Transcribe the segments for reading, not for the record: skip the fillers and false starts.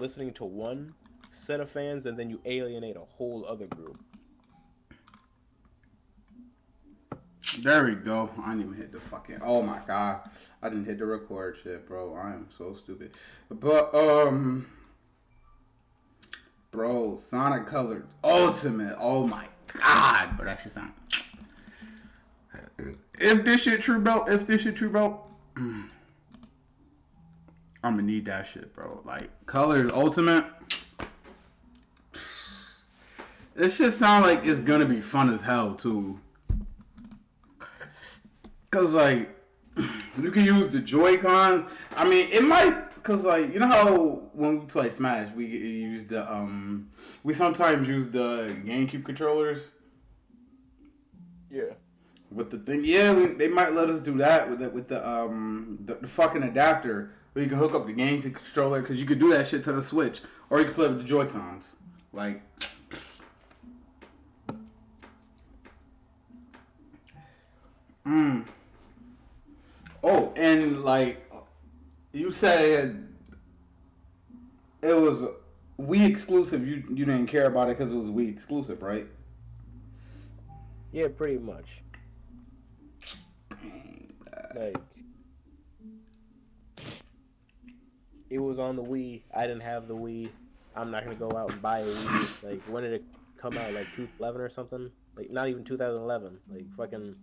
listening to one set of fans and then you alienate a whole other group. There we go. I didn't even hit the fucking. Oh my god, I didn't hit the record shit, bro. I am so stupid. But bro, Sonic Colors Ultimate. Oh my god, bro, that shit sound. If this shit true, bro. I'm gonna need that shit, bro. Like Colors Ultimate. This shit sound like it's gonna be fun as hell too. Cause like you can use the Joy-Cons. I mean, it might, cause like you know how when we play Smash, we use the we sometimes use the GameCube controllers. Yeah. With the thing, yeah, they might let us do that with the fucking adapter where you can hook up the GameCube controller, cause you could do that shit to the Switch, or you can play with the Joy-Cons. Like, oh, and like you said, it was Wii exclusive. You didn't care about it because it was Wii exclusive, right? Yeah, pretty much. Like, it was on the Wii. I didn't have the Wii. I'm not gonna go out and buy a Wii. Like, when did it come out? Like 2011 or something? Like, not even 2011. Like, fucking,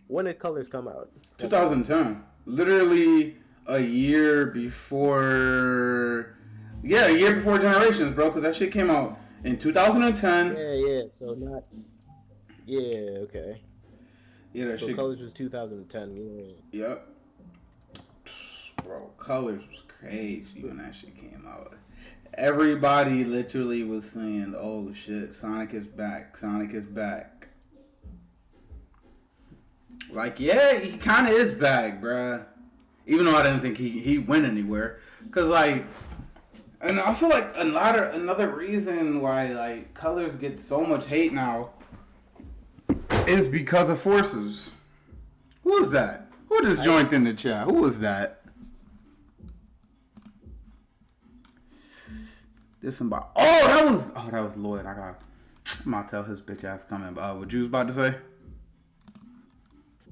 when did Colors come out? 2010. Literally a year before. Yeah, a year before Generations, bro. Because that shit came out in 2010. Yeah. So not. Yeah. Okay. Yeah, that So shit. Colors was 2010. Yeah. Yep. Bro, Colors was crazy when that shit came out. Everybody literally was saying, "Oh shit, Sonic is back! Sonic is back!" Like, yeah, he kind of is back, bruh. Even though I didn't think he went anywhere, cause like, and I feel like another reason why like Colors get so much hate now is because of Forces. Who was that? Who just joined in the chat? Who was that? This somebody. Oh, that was Lloyd. I'm gonna tell his bitch ass coming. What you was about to say?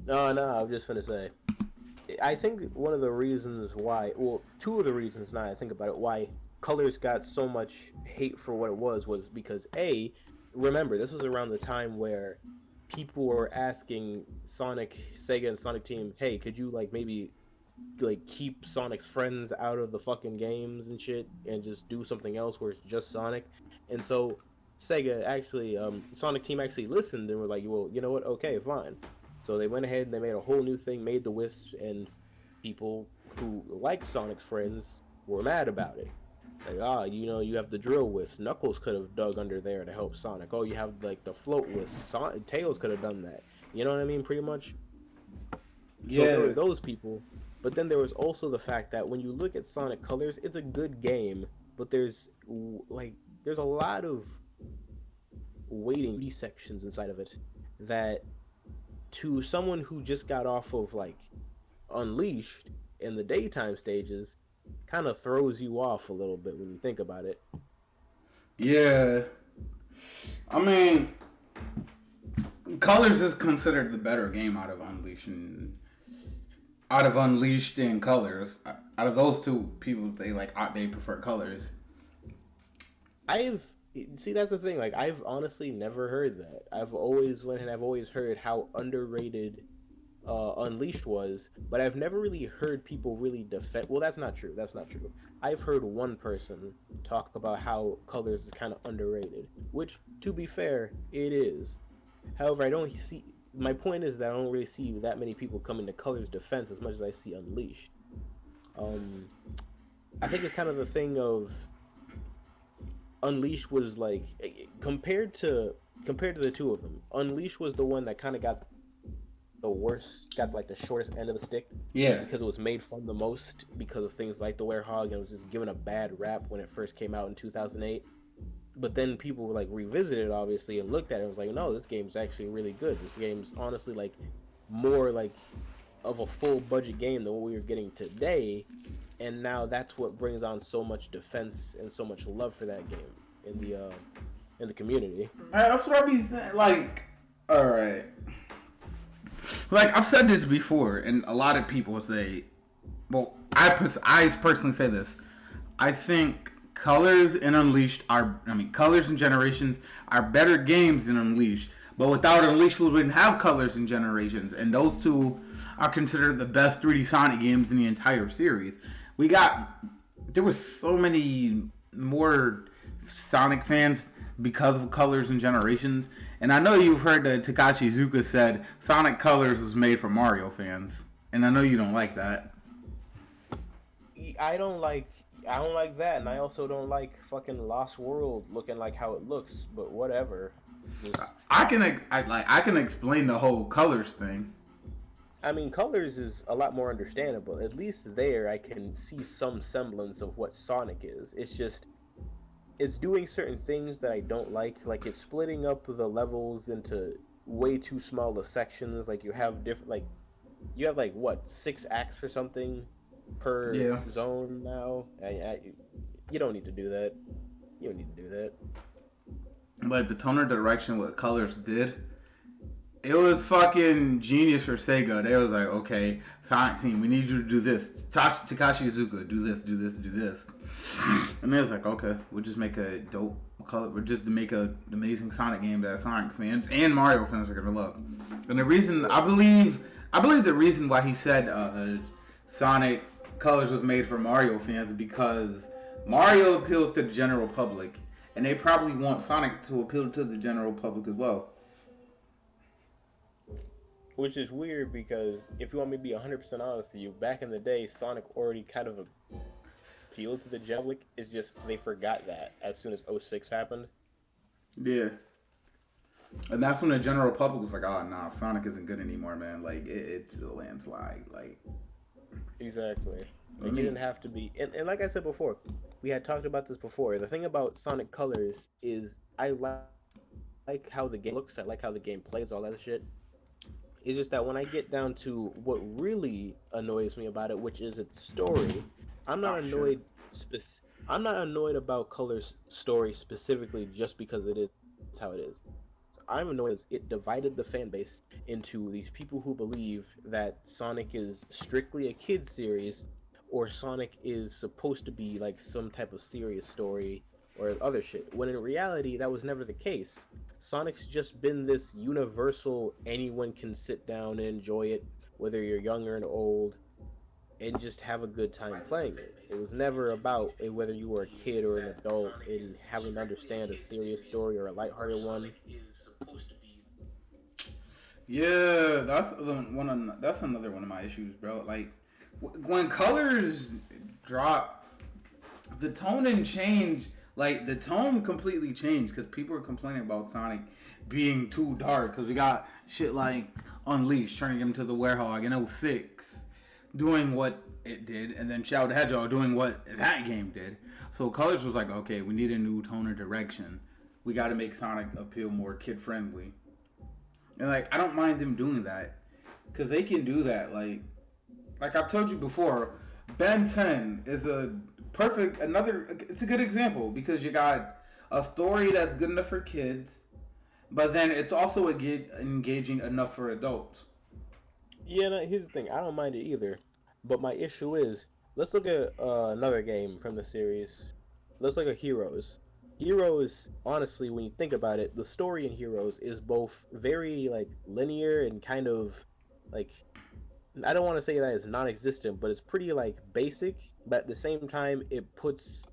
No, I was just gonna say. I think one of the reasons why, well, two of the reasons now I think about it, why Colors got so much hate for what it was because remember, this was around the time where people were asking Sega and Sonic Team, hey, could you like maybe like keep Sonic's friends out of the fucking games and shit and just do something else where it's just Sonic? And so Sega actually, Sonic Team actually listened and were like, well, you know what? Okay, fine. So they went ahead and they made a whole new thing, made the Wisp, and people who like Sonic's friends were mad about it. Like, you have the drill Wisp. Knuckles could have dug under there to help Sonic. Oh, you have like the float Wisp. Tails could have done that. You know what I mean? Pretty much. So Yeah. there were those people, but then there was also the fact that when you look at Sonic Colors, it's a good game, but there's a lot of waiting sections inside of it that, to someone who just got off of like Unleashed in the daytime stages, kind of throws you off a little bit when you think about it. Yeah. I mean, Colors is considered the better game out of Unleashed and Colors. Out of those two people, they prefer Colors. That's the thing. Like, I've honestly never heard that. I've always heard how underrated Unleashed was, but I've never really heard people really defend. Well, that's not true. I've heard one person talk about how Colors is kind of underrated, which, to be fair, it is. However, my point is that I don't really see that many people coming to Colors' defense as much as I see Unleashed. I think it's kind of the thing of Unleashed was like, compared to the two of them, Unleashed was the one that kind of got like the shortest end of the stick. Yeah. Because it was made fun the most because of things like the Werehog, and it was just given a bad rap when it first came out in 2008. But then people like revisited it, obviously, and looked at it and was like, no, this game's actually really good. This game's honestly like more like of a full budget game than what we were getting today. and now that's what brings on so much defense and so much love for that game in the community. That's what I be saying. Like, all right. Like I've said this before, and a lot of people say, well, I personally say this. I think Colors and Colors and Generations are better games than Unleashed. But without Unleashed, we wouldn't have Colors and Generations, and those two are considered the best 3D Sonic games in the entire series. There was so many more Sonic fans because of Colors and Generations. And I know you've heard that Takashi Iizuka said Sonic Colors was made for Mario fans. And I know you don't like that. I don't like that, and I also don't like fucking Lost World looking like how it looks, but whatever. I can explain the whole Colors thing. I mean, Colors is a lot more understandable. At least there I can see some semblance of what Sonic is. It's just it's doing certain things that I don't like it's splitting up the levels into way too small of sections. Like you have what, 6 acts or something per zone now. You don't need to do that. You don't need to do that. But the tone or direction what Colors did, it was fucking genius for Sega. They was like, okay, Sonic Team, we need you to do this. Takashi Iizuka, do this, do this, do this. And they was like, okay, we'll just make a dope color. We'll just make an amazing Sonic game that Sonic fans and Mario fans are gonna love. And the reason I believe the reason why he said Sonic Colors was made for Mario fans is because Mario appeals to the general public, and they probably want Sonic to appeal to the general public as well. Which is weird because if you want me to be 100% honest with you, back in the day, Sonic already kind of appealed to the general public. It's just they forgot that as soon as 06 happened. Yeah. And that's when the general public was like, oh, nah, Sonic isn't good anymore, man. Like, it's a landslide. Like, exactly. Like, it didn't have to be. And like I said before, we had talked about this before. The thing about Sonic Colors is I like how the game looks. I like how the game plays, all that shit. It's just that when I get down to what really annoys me about it, which is its story, I'm not annoyed. I'm not annoyed about Colors' story specifically just because it is how it is. I'm annoyed as it divided the fan base into these people who believe that Sonic is strictly a kid series, or Sonic is supposed to be like some type of serious story or other shit. When in reality, that was never the case. Sonic's just been this universal, anyone can sit down and enjoy it, whether you're young or old, and just have a good time playing it. It was never about whether you were a kid or an adult and having to understand a serious story or a lighthearted one. Yeah, that's another one of my issues, bro. Like when Colors drop, the tone didn't change. Like the tone completely changed because people were complaining about Sonic being too dark because we got shit like Unleashed turning him to the Werehog in 06, doing what it did, and then Shadow the Hedgehog doing what that game did. So Colors was like, okay, we need a new tone or direction. We got to make Sonic appeal more kid friendly. And like, I don't mind them doing that because they can do that. Like I've told you before, Ben 10 is it's a good example because you got a story that's good enough for kids, but then it's also engaging enough for adults. Yeah, no, here's the thing. I don't mind it either. But my issue is, let's look at another game from the series. Let's look at Heroes. Heroes, honestly, when you think about it, the story in Heroes is both very, like, linear and kind of, like, I don't want to say that it's non-existent, but it's pretty, like, basic. But at the same time,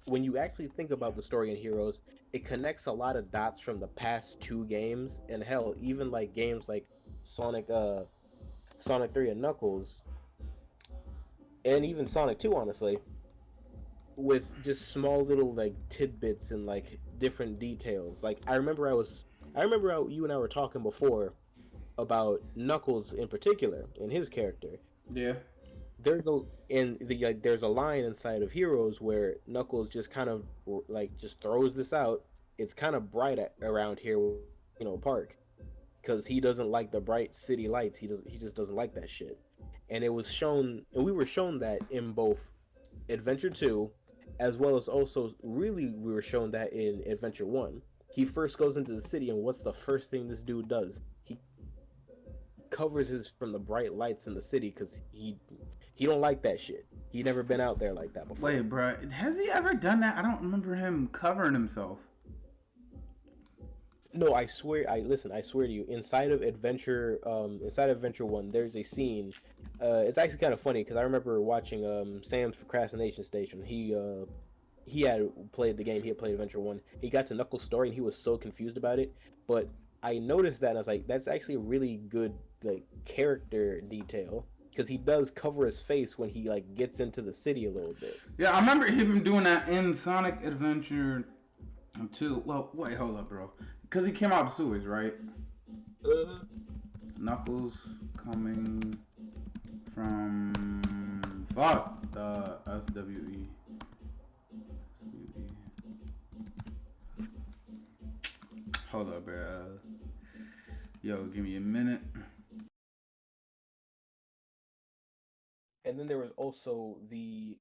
when you actually think about the story in Heroes, it connects a lot of dots from the past 2 games. And hell, even, like, games like Sonic 3 and Knuckles, and even Sonic 2, honestly, with just small little like tidbits and like different details. Like I remember you and I were talking before about Knuckles in particular and his character. Yeah. There's a line inside of Heroes where Knuckles just kind of like just throws this out. It's kind of bright around here, park, because he doesn't like the bright city lights. He just doesn't like that shit. And it was shown, and we were shown that in both Adventure 2, as well as also really we were shown that in Adventure 1. He first goes into the city, and what's the first thing this dude does? He covers his from the bright lights in the city because he don't like that shit. He never been out there like that before. Wait, bro, has he ever done that? I don't remember him covering himself. No, I swear. I swear to you. Inside of Adventure 1, there's a scene. It's actually kind of funny because I remember watching Sam's Procrastination Station. He had played the game. He had played Adventure 1. He got to Knuckles' story and he was so confused about it. But I noticed that and I was like, that's actually a really good like character detail because he does cover his face when he like gets into the city a little bit. Yeah, I remember him doing that in Sonic Adventure 2. Well, wait, hold up, bro. Because he came out of sewers, right? Knuckles coming from the SWE. Hold up, bro. Yo, give me a minute. And then there was also the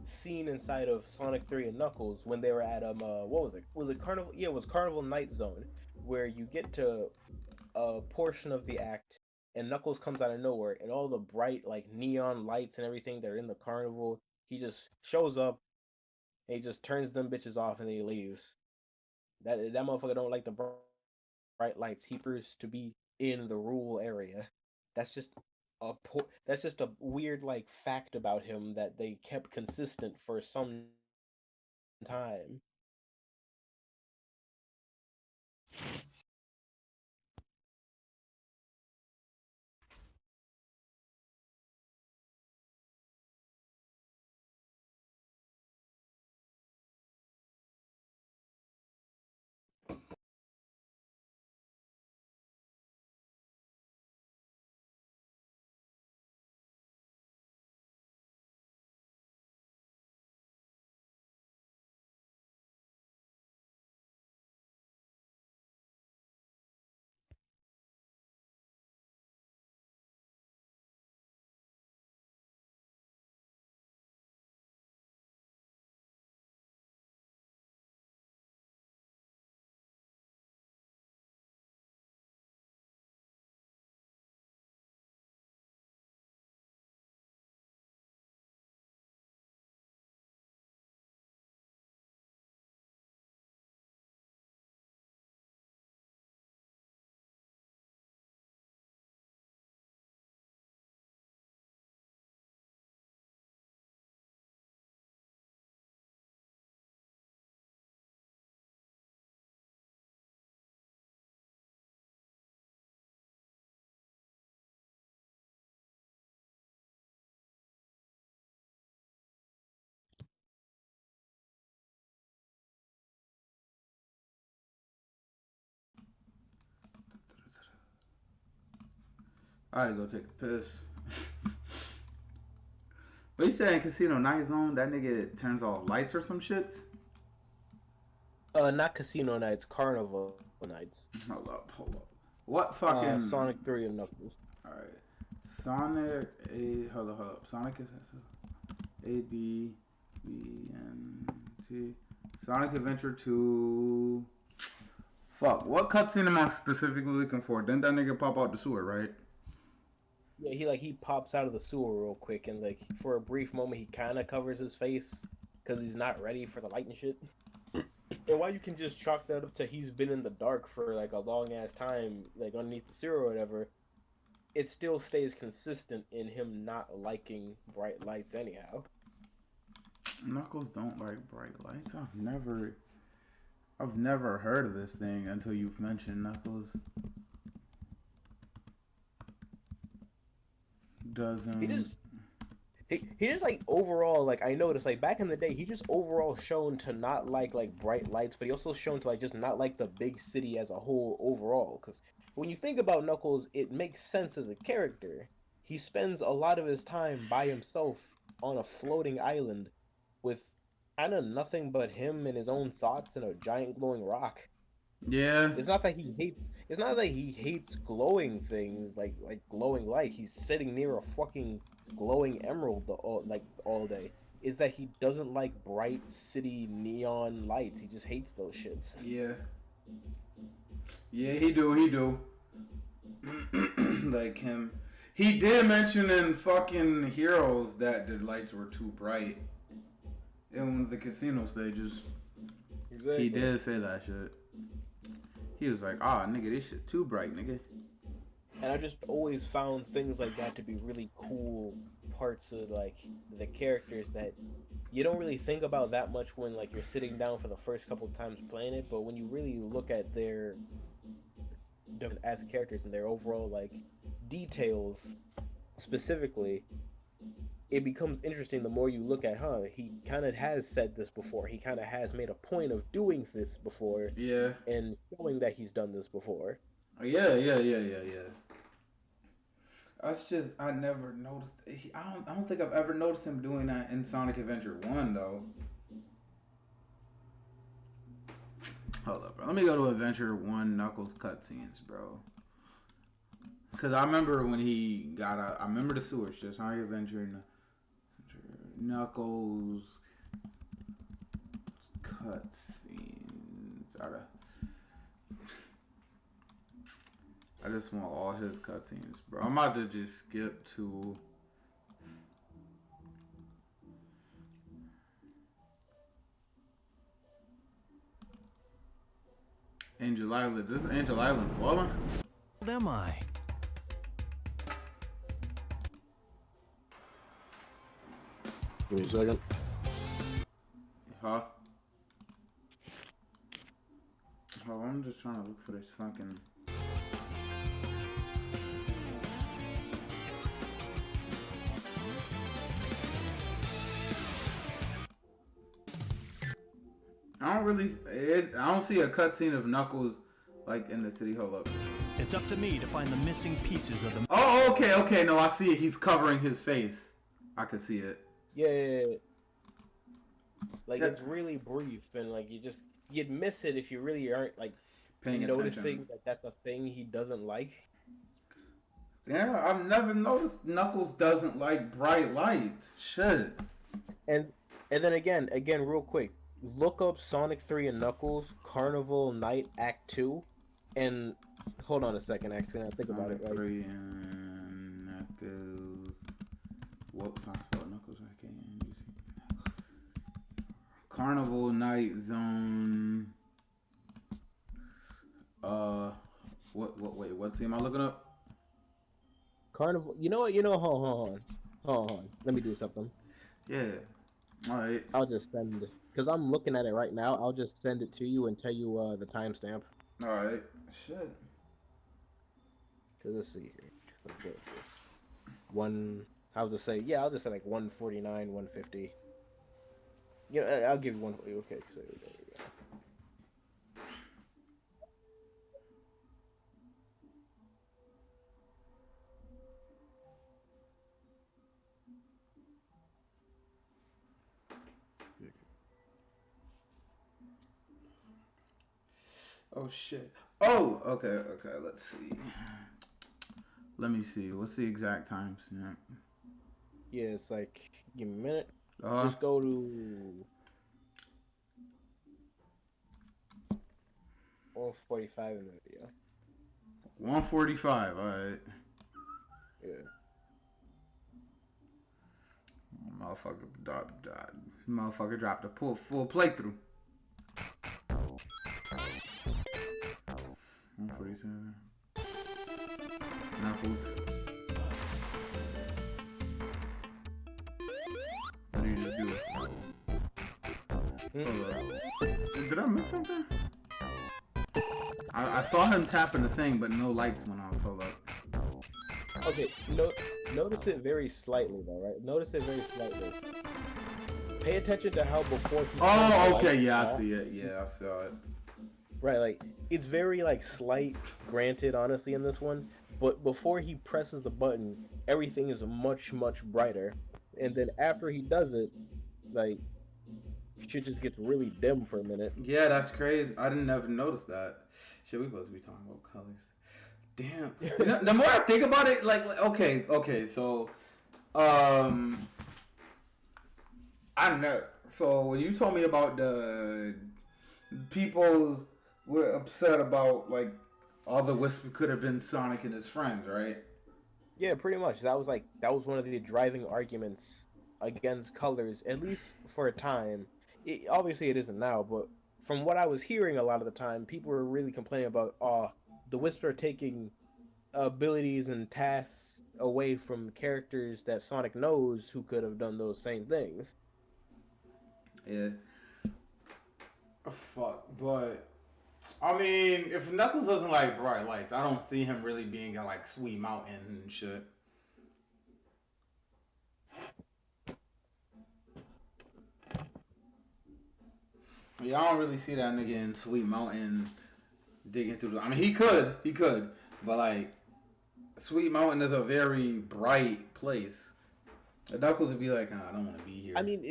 scene inside of Sonic 3 and Knuckles when they were at what was it? Was it Carnival? Yeah, it was Carnival Night Zone, where you get to a portion of the act and Knuckles comes out of nowhere and all the bright like neon lights and everything that are in the carnival, he just shows up and he just turns them bitches off and then he leaves. That motherfucker don't like the bright lights. He prefers to be in the rural area. That's just that's just a weird like fact about him that they kept consistent for some time. I had to go take a piss. What you saying, Casino Night Zone? That nigga turns off lights or some shits? Not Casino Nights, Carnival Nights. Hold up. What fucking Sonic 3 and Knuckles. Alright. Sonic hold up. Sonic is ADVNT. Sonic Adventure 2. Fuck. What cutscene am I specifically looking for? Didn't that nigga pop out the sewer, right? Yeah, he pops out of the sewer real quick and like for a brief moment he kind of covers his face because he's not ready for the light and shit. And while you can just chalk that up to he's been in the dark for like a long ass time, like underneath the sewer or whatever, it still stays consistent in him not liking bright lights anyhow. Knuckles don't like bright lights. I've never heard of this thing until you've mentioned Knuckles. Doesn't he just like overall like I noticed like back in the day he just overall shown to not like bright lights, but he also shown to like just not like the big city as a whole overall. Because when you think about Knuckles, it makes sense as a character. He spends a lot of his time by himself on a floating island with kind of nothing but him and his own thoughts and a giant glowing rock. Yeah. It's not that he hates glowing things like glowing light. He's sitting near a fucking glowing emerald all day. is that he doesn't like bright city neon lights. He just hates those shits. Yeah. Yeah, he do. Like him. He did mention in fucking Heroes that the lights were too bright in one of the casino stages. Exactly. He did say that shit. He was like, nigga, this shit too bright, nigga. And I just always found things like that to be really cool parts of like the characters that you don't really think about that much when like you're sitting down for the first couple of times playing it, but when you really look at their as characters and their overall like details specifically, it becomes interesting the more you look at, he kind of has said this before. He kind of has made a point of doing this before. Yeah. And showing that he's done this before. Yeah. That's just, I never noticed. I don't think I've ever noticed him doing that in Sonic Adventure 1, though. Hold up, bro. Let me go to Adventure 1 Knuckles cutscenes, bro. Because I remember when he got out, I remember the sewer shit. Sonic Adventure Knuckles cutscenes. I just want all his cutscenes, bro. I'm about to just skip to... Angel Island. This is Angel Island Fallen? What am I? Give me a second. Huh? Oh, I'm just trying to look for this fucking... I don't see a cutscene of Knuckles like in the city. Hold up. It's up to me to find the missing pieces of the... Oh, okay. No, I see it. He's covering his face. I can see it. Yeah. Like, it's really brief, and like you'd miss it if you really aren't like paying noticing attention. that that's a thing he doesn't like. Yeah, I've never noticed Knuckles doesn't like bright lights. Shit. And then again, real quick, look up Sonic 3 and Knuckles Carnival Night Act 2, and hold on a second, actually, I think about it. Sonic 3 and Knuckles. Whoops, I spelled Knuckles. I can't use it. Carnival Night Zone. What scene am I looking up? Carnival. You know what? Hold on. Let me do something. Yeah. All right. I'll just send it because I'm looking at it right now. I'll just send it to you and tell you the timestamp. All right. Shit. Cause let's see here. What's this? I'll just say like 149, 150. Yeah, I'll give you one. Okay, so there we go. Oh shit. Oh, okay. Let's see. Let me see. What's the exact time stamp? Yeah, it's like give me a minute. Just go to 145 in the video. 145. All right. Yeah. Motherfucker dropped a full playthrough. 147. Knuckles. What did you just do? Hold up. Did I miss something? I saw him tapping the thing, but no lights went off. Hold up. Okay, notice it very slightly though, right? Notice it very slightly. Pay attention to how before he Oh, okay, yeah, I see it. Yeah, I saw it. Right, like it's very like slight, granted, honestly, in this one. But before he presses the button, everything is much brighter, and then after he does it, like shit just gets really dim for a minute. Yeah, that's crazy. I didn't ever notice that. Shit, we supposed to be talking about colors. Damn. You know, the more I think about it, like okay, so, I know. So when you told me about the people were upset about like all the Wisp could have been Sonic and his friends, right? Yeah, pretty much. That was one of the driving arguments against Colors, at least for a time. Obviously, it isn't now, but from what I was hearing a lot of the time, people were really complaining about, the Wisps are taking abilities and tasks away from characters that Sonic knows who could have done those same things. Yeah. Fuck, but I mean, if Knuckles doesn't like bright lights, I don't see him really being at like Sweet Mountain and shit. Yeah, I don't really see that nigga in Sweet Mountain digging through the. I mean, he could, but like, Sweet Mountain is a very bright place. Knuckles would be like, I don't want to be here. I mean,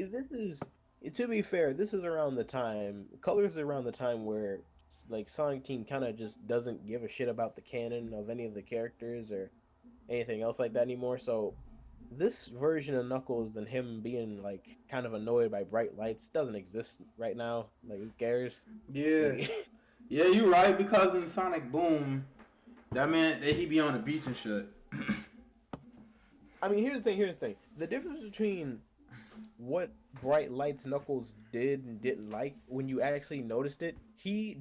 to be fair, this is around the time, Colors is around the time where, like, Sonic Team kind of just doesn't give a shit about the canon of any of the characters or anything else like that anymore. So, this version of Knuckles and him being, like, kind of annoyed by bright lights doesn't exist right now. Like, who cares? Yeah. Yeah, you're right, because in Sonic Boom, that meant that he be on the beach and shit. I mean, here's the thing. The difference between what bright lights Knuckles did and didn't like, when you actually noticed it, he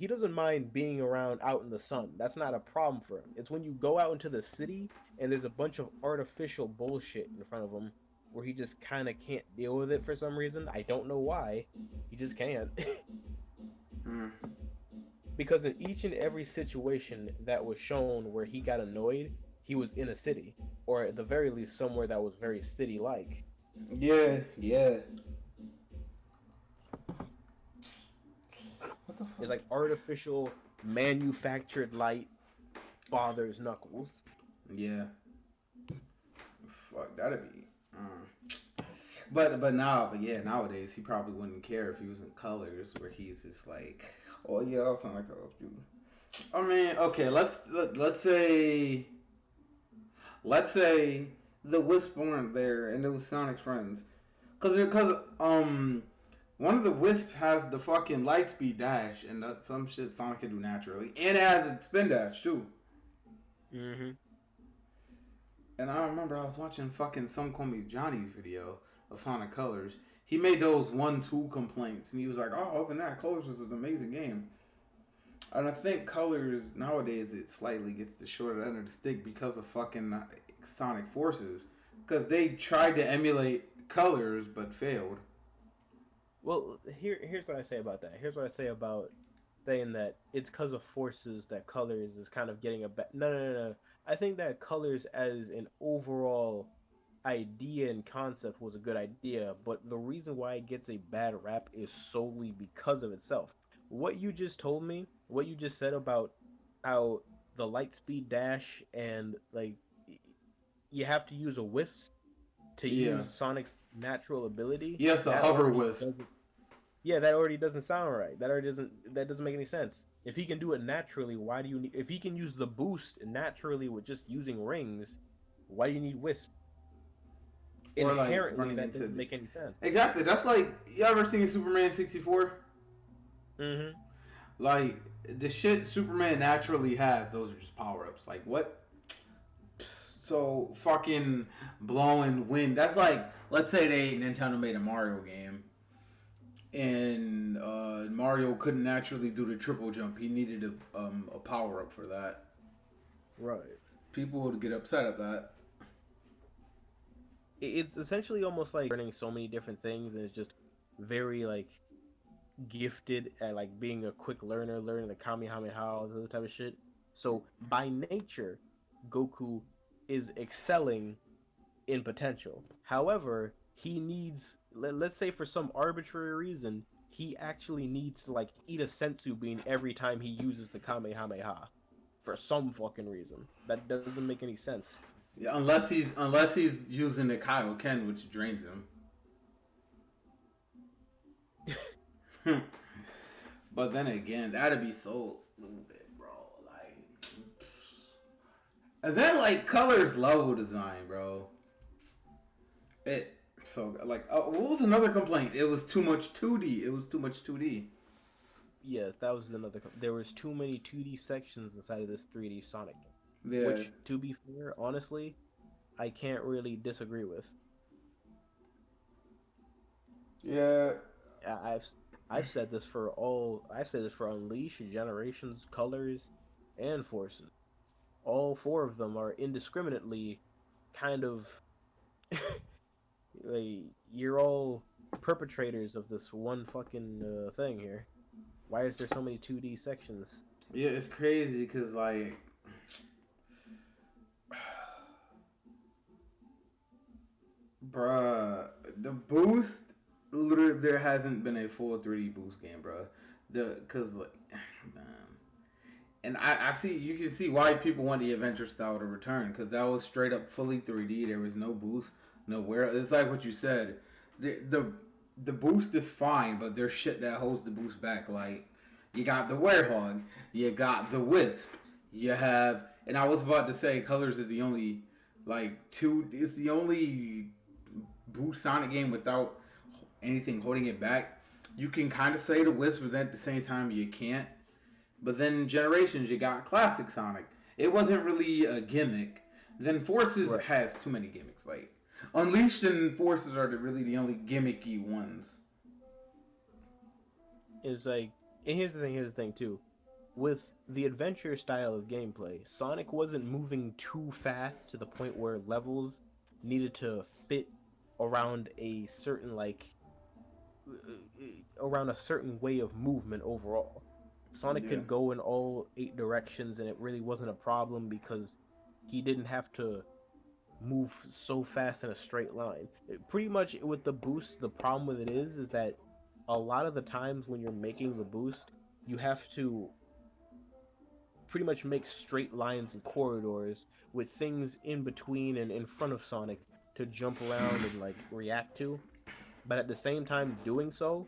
doesn't mind being around out in the sun. That's not a problem for him. It's when you go out into the city and there's a bunch of artificial bullshit in front of him where he just kind of can't deal with it for some reason. I don't know why. He just can't. Because in each and every situation that was shown where he got annoyed, he was in a city, or at the very least somewhere that was very city-like. Yeah. It's like artificial, manufactured light bothers Knuckles. Yeah. Fuck, that'd be. But nowadays he probably wouldn't care if he was in Colors, where he's just like, oh yeah, I'll sound like you. I mean, okay, let's say the Wisp weren't there and it was Sonic's friends, cause one of the Wisp has the fucking Lightspeed dash, and that's some shit Sonic can do naturally, and it has a spin dash too. Mm-hmm. And I remember I was watching fucking Some Call Me Johnny's video of Sonic Colors. He made those 1-2 complaints, and he was like, "Oh, other than that, Colors was an amazing game." And I think Colors nowadays it slightly gets the short end of the stick because of fucking Sonic Forces, because they tried to emulate Colors but failed. Well, here's what I say about that. Here's what I say about saying that it's because of Forces that Colors is kind of getting a no. I think that Colors as an overall idea and concept was a good idea, but the reason why it gets a bad rap is solely because of itself. What you just told me, what you just said about how the Lightspeed dash and like you have to use a Wisp to use Sonic's natural ability. Yes, a hover Wisp. Yeah, that already doesn't sound right. That doesn't make any sense. If he can do it naturally, why do you need? If he can use the boost naturally with just using rings, why do you need Wisp? Or Inherently, like that doesn't make any sense. Exactly. That's like, you ever seen Superman 64? Mm-hmm. Like, the shit Superman naturally has, those are just power-ups. Like, what? So, fucking blowing wind. That's like, let's say Nintendo made a Mario game, and Mario couldn't naturally do the triple jump. He needed a power-up for that. Right. People would get upset at that. It's essentially almost like learning so many different things, and it's just very like gifted at like being a quick learner, learning the Kamehameha, all that type of shit. So by nature, Goku is excelling in potential. However, he needs, let's say for some arbitrary reason, he actually needs to like eat a sensu bean every time he uses the Kamehameha. For some fucking reason. That doesn't make any sense. Yeah, unless he's using the Kaioken, which drains him. But then again, that'd be so stupid, bro. Like, and then like Colors level design, bro. So like, what was another complaint? It was too much 2D. It was too much 2D. Yes, that was another. There was too many 2D sections inside of this 3D Sonic game, Yeah. which, to be fair, honestly, I can't really disagree with. Yeah. I've said this for Unleash, Generations, Colors, and Forces. All four of them are indiscriminately kind of like, you're all perpetrators of this one fucking thing here. Why is there so many 2D sections? Yeah, it's crazy because like, bruh, the boost. Literally, there hasn't been a full 3D boost game, bruh. Cause like, man. And I see, you can see why people want the adventure style to return, because that was straight up fully 3D. There was no boost, nowhere. It's like what you said. The boost is fine, but there's shit that holds the boost back. Like, you got the Werehog, you got the Wisp, you have, and I was about to say, Colors is the only, it's the only boost Sonic game without anything holding it back. You can kind of say the Wisp, but then at the same time, you can't. But then Generations, you got Classic Sonic. It wasn't really a gimmick. Then Forces has too many gimmicks. Like, Unleashed and Forces are really the only gimmicky ones. It's like, and here's the thing too. With the adventure style of gameplay, Sonic wasn't moving too fast to the point where levels needed to fit around a certain around a certain way of movement overall. Sonic could go in all 8 directions, and it really wasn't a problem because he didn't have to move so fast in a straight line. Pretty much with the boost, the problem with it is that a lot of the times when you're making the boost, you have to pretty much make straight lines and corridors with things in between and in front of Sonic to jump around and like react to. But at the same time, doing so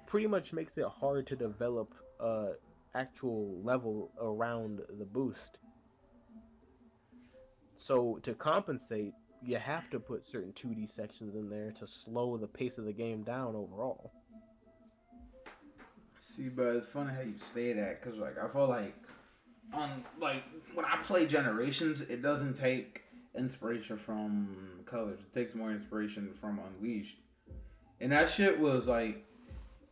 pretty much makes it hard to develop actual level around the boost. So to compensate, you have to put certain 2D sections in there to slow the pace of the game down overall. See, but it's funny how you say that, because like, I feel like when I play Generations, it doesn't take inspiration from Colors. It takes more inspiration from Unleashed. And that shit was like,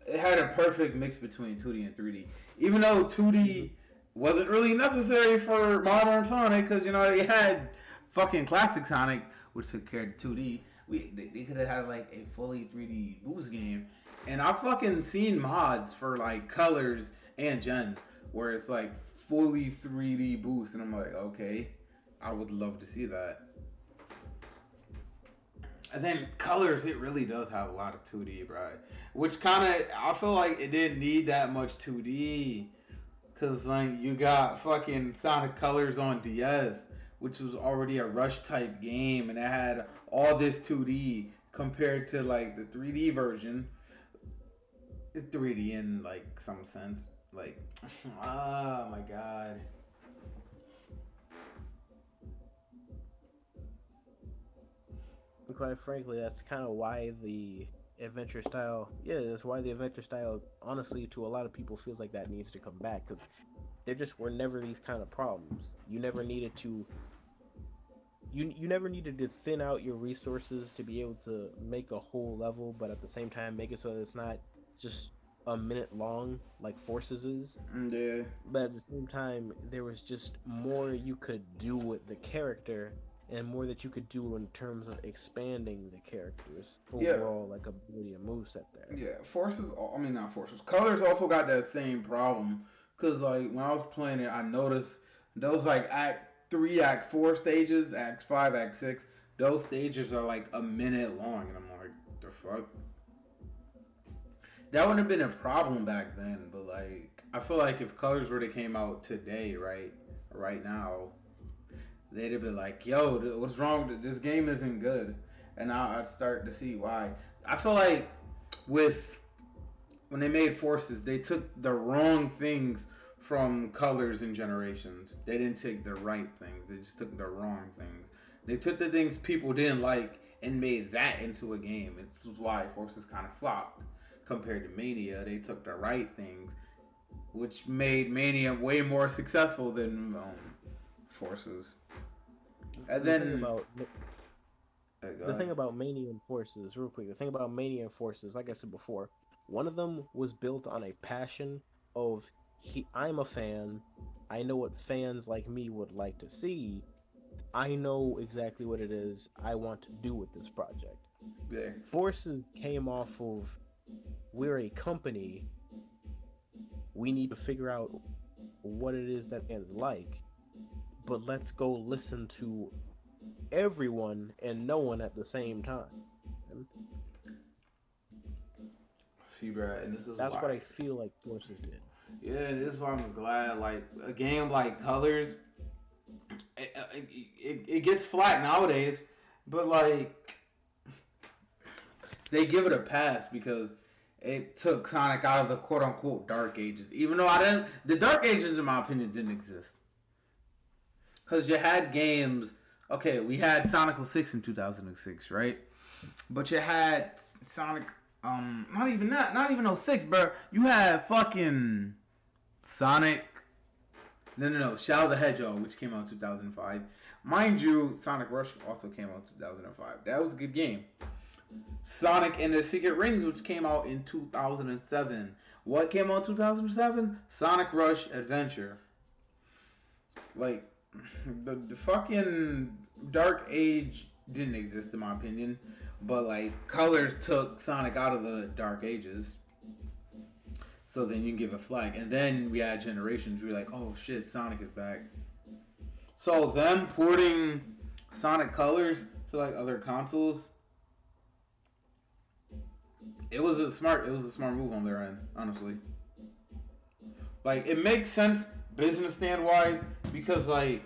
it had a perfect mix between 2D and 3D. Even though 2D wasn't really necessary for modern Sonic, because, you know, they had fucking Classic Sonic, which took care of the 2D. They could have had like a fully 3D boost game. And I've fucking seen mods for like Colors and Gens where it's like fully 3D boost. And I'm like, okay, I would love to see that. And then Colors, it really does have a lot of 2D, bro. Which kind of, I feel like it didn't need that much 2D. Because, like, you got fucking Sonic Colors on DS, which was already a Rush type game. And it had all this 2D compared to, like, the 3D version. It's 3D in, like, some sense. Like, oh my god. Quite frankly, that's kind of why the adventure style, that's why the adventure style, honestly, to a lot of people, feels like that needs to come back, because there just were never these kind of problems. You never needed to, you never needed to thin out your resources to be able to make a whole level, but at the same time make it so that it's not just a minute long like Forces is. Yeah. But at the same time, there was just more you could do with the character, and more that you could do in terms of expanding the characters overall, like ability and moveset there. Yeah, not Forces. Colors also got that same problem. Because, like, when I was playing it, I noticed those, like, Act 3, Act 4 stages, Act 5, Act 6, those stages are, like, a minute long. And I'm like, the fuck? That wouldn't have been a problem back then. But, like, I feel like if Colors were to came out today, right now, they'd have been like, yo, what's wrong? This game isn't good. And now I'd start to see why. I feel like when they made Forces, they took the wrong things from Colors and Generations. They didn't take the right things. They just took the wrong things. They took the things people didn't like and made that into a game. This was why Forces kind of flopped compared to Mania. They took the right things, which made Mania way more successful than Forces. And then the thing about Mania and Forces, real quick, the thing about Mania and Forces, like I said before, one of them was built on a passion of I'm a fan. I know what fans like me would like to see. I know exactly what it is I want to do with this project. Yeah. Forces came off of we're a company. We need to figure out what it is that fans like, but let's go listen to everyone and no one at the same time. See, bro, and this is That's why. what I feel like Forces did. Yeah, this is why I'm glad. Like a game like Colors, it gets flat nowadays, but like they give it a pass because it took Sonic out of the quote unquote dark ages. Even though the dark ages in my opinion didn't exist. Because you had games, okay, we had Sonic 06 in 2006, right? But you had Sonic, not even 06, bro. You had fucking Sonic, no, Shadow the Hedgehog, which came out in 2005. Mind you, Sonic Rush also came out in 2005. That was a good game. Sonic and the Secret Rings, which came out in 2007. What came out in 2007? Sonic Rush Adventure. Like, the fucking Dark Age didn't exist in my opinion. But, like, Colors took Sonic out of the Dark Ages. So then you can give a flag. And then we had Generations. We were like, oh shit, Sonic is back. So them porting Sonic Colors to, like, other consoles, it was a smart move on their end, honestly. Like, it makes sense business stand wise because, like,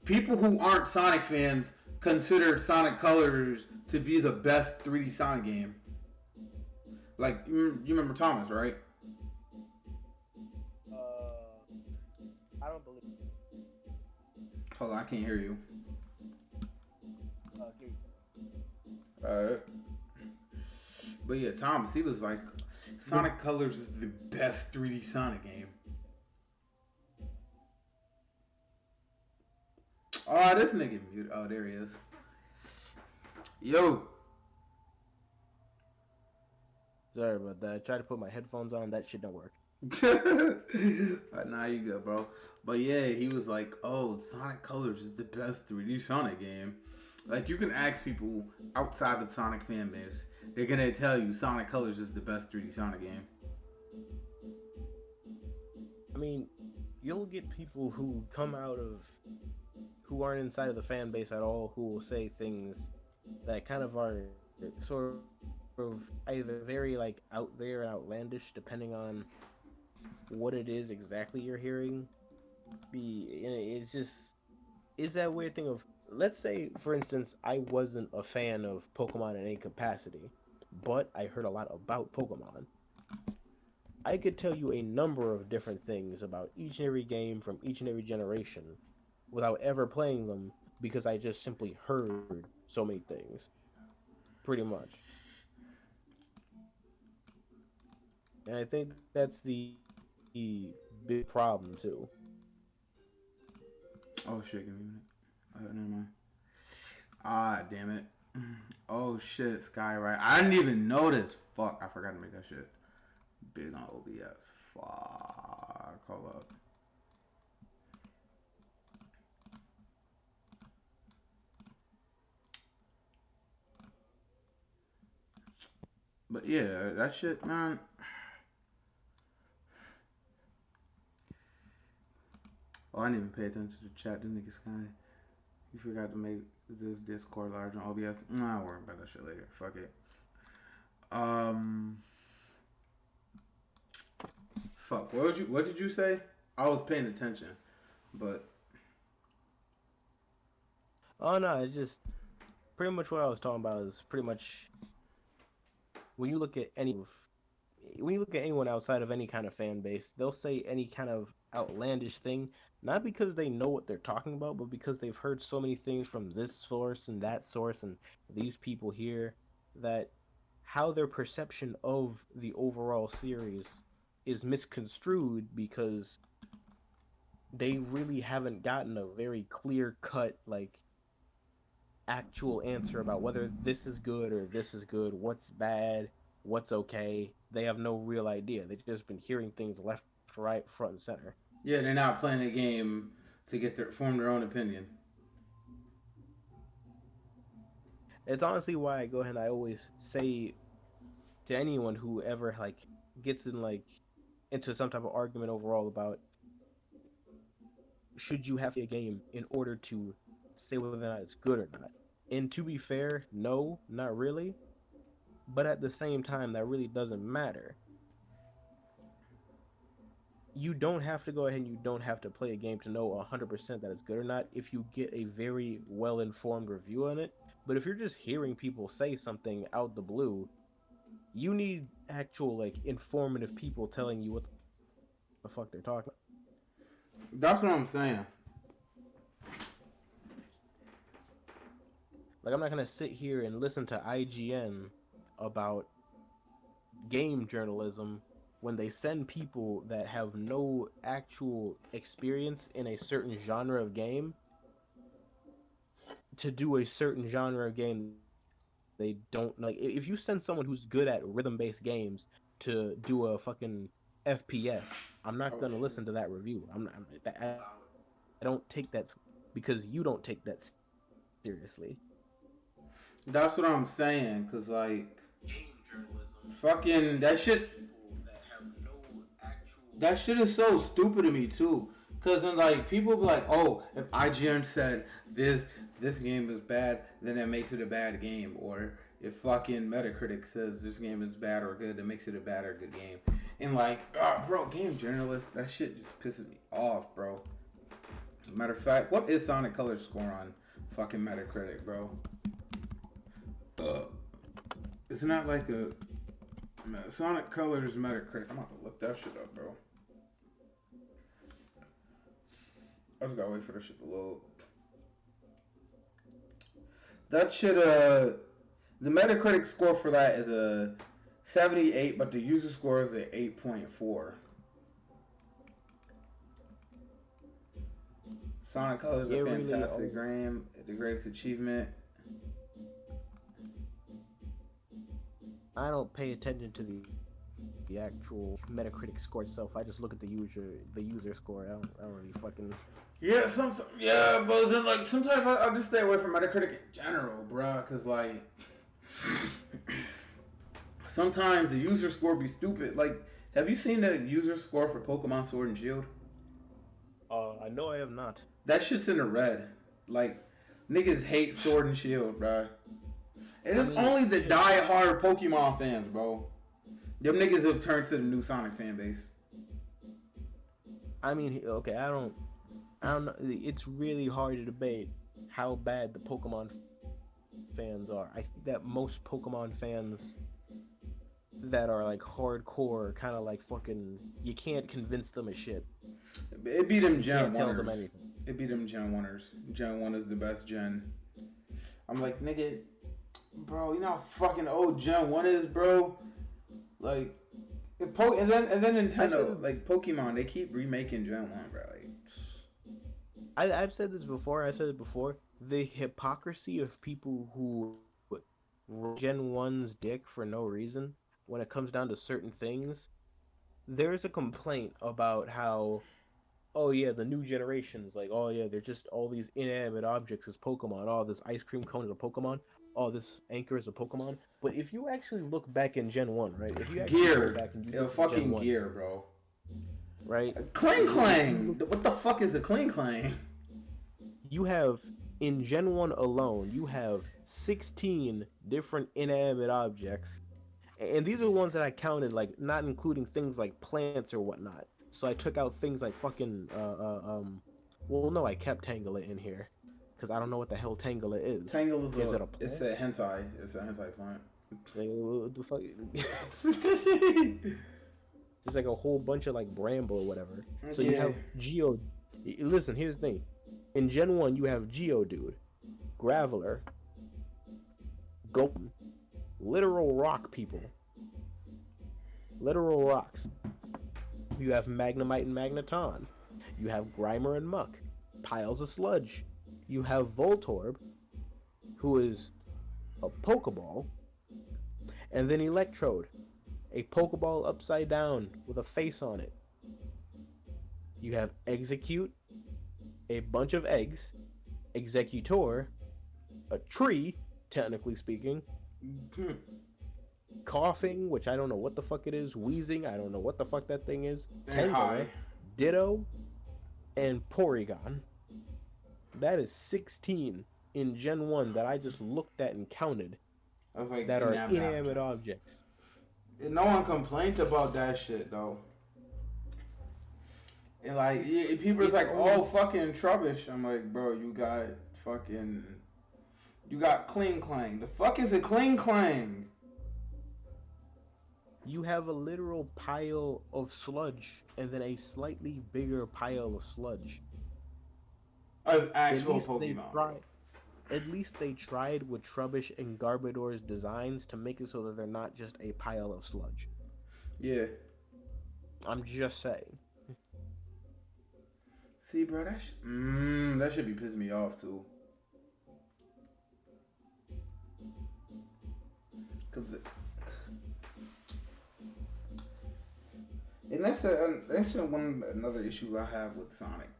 people who aren't Sonic fans consider Sonic Colors to be the best 3D Sonic game. Like, you remember Thomas, right? I don't believe. Hold on, I can't hear you. Here you Alright. But yeah, Thomas, he was like, Sonic Colors is the best 3D Sonic game. Oh, this nigga muted. Oh, there he is. Yo. Sorry about that. I tried to put my headphones on. That shit don't work. Nah, you good, bro. But yeah, he was like, oh, Sonic Colors is the best 3D Sonic game. Like, you can ask people outside the Sonic fan base, they're gonna tell you Sonic Colors is the best 3D Sonic game. I mean, you'll get people who come out of, who aren't inside of the fan base at all, who will say things that kind of are sort of either very, like, out there and outlandish, depending on what it is exactly you're hearing. It's just, is that weird thing of, let's say, for instance, I wasn't a fan of Pokemon in any capacity, but I heard a lot about Pokemon. I could tell you a number of different things about each and every game from each and every generation without ever playing them because I just simply heard so many things. Pretty much. And I think that's the big problem, too. Oh shit, give me a minute. Never mind. Ah, damn it. Oh shit, Skyride. I didn't even notice. Fuck, I forgot to make that shit big on OBS. Fuck. Hold up. But yeah, that shit, man. Oh, I didn't even pay attention to the chat. This nigga Sky. You forgot to make this Discord large on OBS. Nah, I'll worry about that shit later. Fuck it. Fuck. What did you say? I was paying attention, but. Oh no, it's just pretty much what I was talking about is pretty much when you look at any of when you look at anyone outside of any kind of fan base, they'll say any kind of outlandish thing, not because they know what they're talking about, but because they've heard so many things from this source and that source and these people here, that how their perception of the overall series is misconstrued because they really haven't gotten a very clear cut, like, actual answer about whether this is good or this is good, what's bad, what's okay. They have no real idea. They've just been hearing things left, right, front, and center. Yeah, they're not playing a game to form their own opinion. It's honestly why I go ahead and I always say to anyone who ever like gets in like into some type of argument overall about should you have a game in order to say whether or not it's good or not. And to be fair, no, not really. But at the same time, that really doesn't matter. You don't have to go ahead and you don't have to play a game to know 100% that it's good or not if you get a very well-informed review on it. But if you're just hearing people say something out the blue, you need actual, like, informative people telling you what the fuck they're talking about. That's what I'm saying. Like, I'm not gonna sit here and listen to IGN about game journalism when they send people that have no actual experience in a certain genre of game to do a certain genre of game they don't like. If you send someone who's good at rhythm-based games to do a fucking FPS, I'm not gonna listen to that review. I don't take that because you don't take that seriously. That's what I'm saying, cause like, fucking that shit. That shit is so stupid to me too, cause then like people be like, oh, if IGN said this game is bad, then that makes it a bad game, or if fucking Metacritic says this game is bad or good, that makes it a bad or good game. And like, bro, game journalists, that shit just pisses me off, bro. Matter of fact, what is Sonic Colors score on fucking Metacritic, bro? It's not like a Sonic Colors Metacritic. I'm about to look that shit up, bro. I just gotta wait for this shit to load. That shit, the Metacritic score for that is a 78, but the user score is a 8.4. Sonic Colors is a fantastic game. The greatest achievement. I don't pay attention to the actual Metacritic score itself. I just look at the user score. I don't really fucking. Yeah, but then like sometimes I'll just stay away from Metacritic in general, bruh, cause like sometimes the user score be stupid. Like, have you seen the user score for Pokemon Sword and Shield? I know I have not. That shit's in the red. Like, niggas hate Sword and Shield, bruh. It is only the die-hard Pokemon fans, bro. Them niggas have turned to the new Sonic fan base. I mean, okay, I don't know. It's really hard to debate how bad the Pokemon fans are. I think that most Pokemon fans that are like hardcore, kind of like fucking, you can't convince them of shit. It beat them Gen 1ers. Tell them anything. It beat them Gen 1ers. Gen 1 is the best gen. I'm like, nigga, bro, you know how fucking old Gen 1 is, bro? Like, and then Nintendo, like Pokemon, they keep remaking Gen 1, bro. Like, I've said this before. I've said it before. The hypocrisy of people who Gen 1's dick for no reason when it comes down to certain things. There's a complaint about how, oh yeah, the new generations, like, oh yeah, they're just all these inanimate objects as Pokemon. Oh, this ice cream cone is a Pokemon. Oh, this anchor is a Pokemon. But if you actually look back in Gen 1, right? If you actually Gear. Go back and you It'll fucking Gear, bro. Right? Clang Clang! What the fuck is a Clang Clang? You have, in Gen 1 alone, you have 16 different inanimate objects. And these are the ones that I counted, like, not including things like plants or whatnot. So I took out things like fucking, well, no, I kept Tangela in here. Because I don't know what the hell Tangela is. Tangela is it a plant? It's a hentai. It's a hentai plant. Like, what the fuck? It's like a whole bunch of like Bramble or whatever. So you have Geo. Listen, here's the thing. In Gen 1, you have Geodude, Graveler, Golden, literal rock people. Literal rocks. You have Magnemite and Magneton. You have Grimer and Muck. Piles of sludge. You have Voltorb, who is a Pokeball. And then Electrode, a Pokeball upside down with a face on it. You have Execute, a bunch of eggs. Executor, a tree, technically speaking. Coughing, which I don't know what the fuck it is. Wheezing, I don't know what the fuck that thing is. Tangela, Ditto, and Porygon. That is 16 in Gen 1 that I just looked at and counted like that are inanimate objects. And no one complained about that shit, though. And like, people are like, oh, fucking Trubbish. I'm like, bro, you got Kling Clang. The fuck is a Kling Clang? You have a literal pile of sludge and then a slightly bigger pile of sludge. Of actual Pokemon. At least they tried with Trubbish and Garbodor's designs to make it so that they're not just a pile of sludge. Yeah. I'm just saying. See, bro, that should be pissing me off too. And that's another issue I have with Sonic.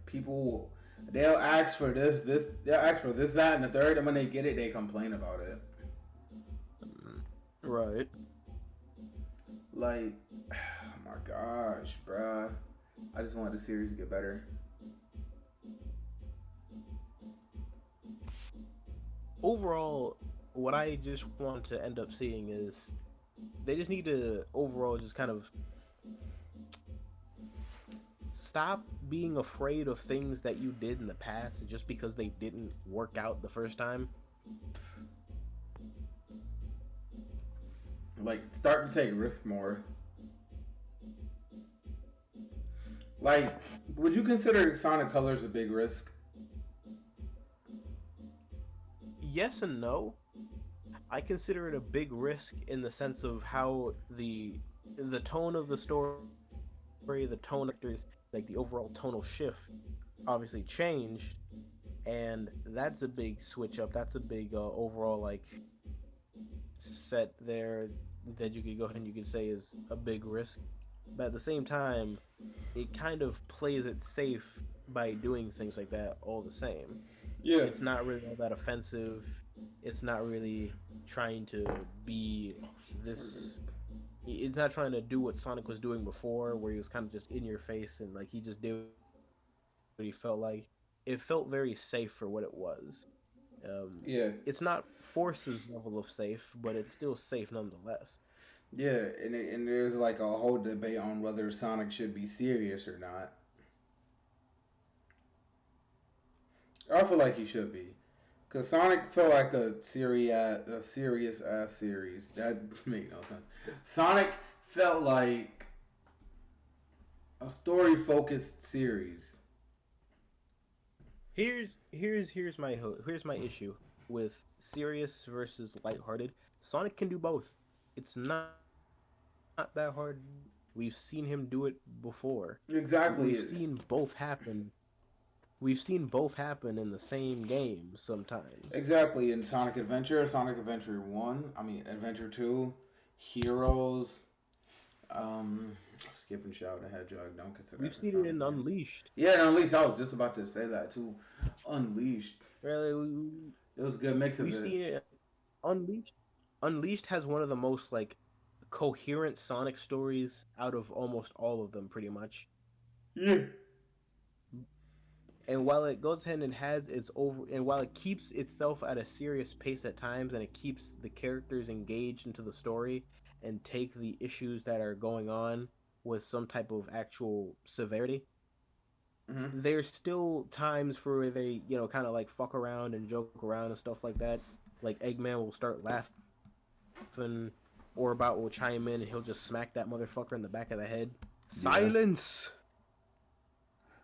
People, they'll ask for this, they'll ask for this, that, and the third, and when they get it, they complain about it. Right. Like, oh my gosh, bruh. I just wanted the series to get better. Overall, what I just want to end up seeing is they just need to overall just kind of stop being afraid of things that you did in the past just because they didn't work out the first time. Like, start to take risks more. Like, would you consider Sonic Colors a big risk? Yes and no. I consider it a big risk in the sense of how the tone of the story, the tone actors, like the overall tonal shift, obviously changed, and that's a big switch up. That's a big overall like set there that you could go ahead and you could say is a big risk. But at the same time, it kind of plays it safe by doing things like that all the same. Yeah. It's not really all that offensive. It's not really trying to be this. It's not trying to do what Sonic was doing before, where he was kind of just in your face and like he just did what he felt like. It felt very safe for what it was. Yeah. It's not Force's level of safe, but it's still safe nonetheless. Yeah, and there's like a whole debate on whether Sonic should be serious or not. I feel like he should be. Because Sonic felt like a serious ass series. That made no sense. Sonic felt like a story focused series. Here's my issue with serious versus lighthearted. Sonic can do both. It's not that hard. We've seen him do it before. Exactly. We've seen both happen. We've seen both happen in the same game sometimes. Exactly. In Sonic Adventure, Sonic Adventure 1, Adventure 2, Heroes, Skip and Shout the Hedgehog, don't consider We've seen it in Unleashed. Yeah, in Unleashed, I was just about to say that too. Unleashed. Really, it was a good mix of it. We've seen it. Unleashed has one of the most like coherent Sonic stories out of almost all of them, pretty much. Yeah. And while it goes ahead and has its while it keeps itself at a serious pace at times, and it keeps the characters engaged into the story and take the issues that are going on with some type of actual severity, there's still times where they, kind of like fuck around and joke around and stuff like that. Like Eggman will start laughing and Orbot will chime in and he'll just smack that motherfucker in the back of the head. Silence.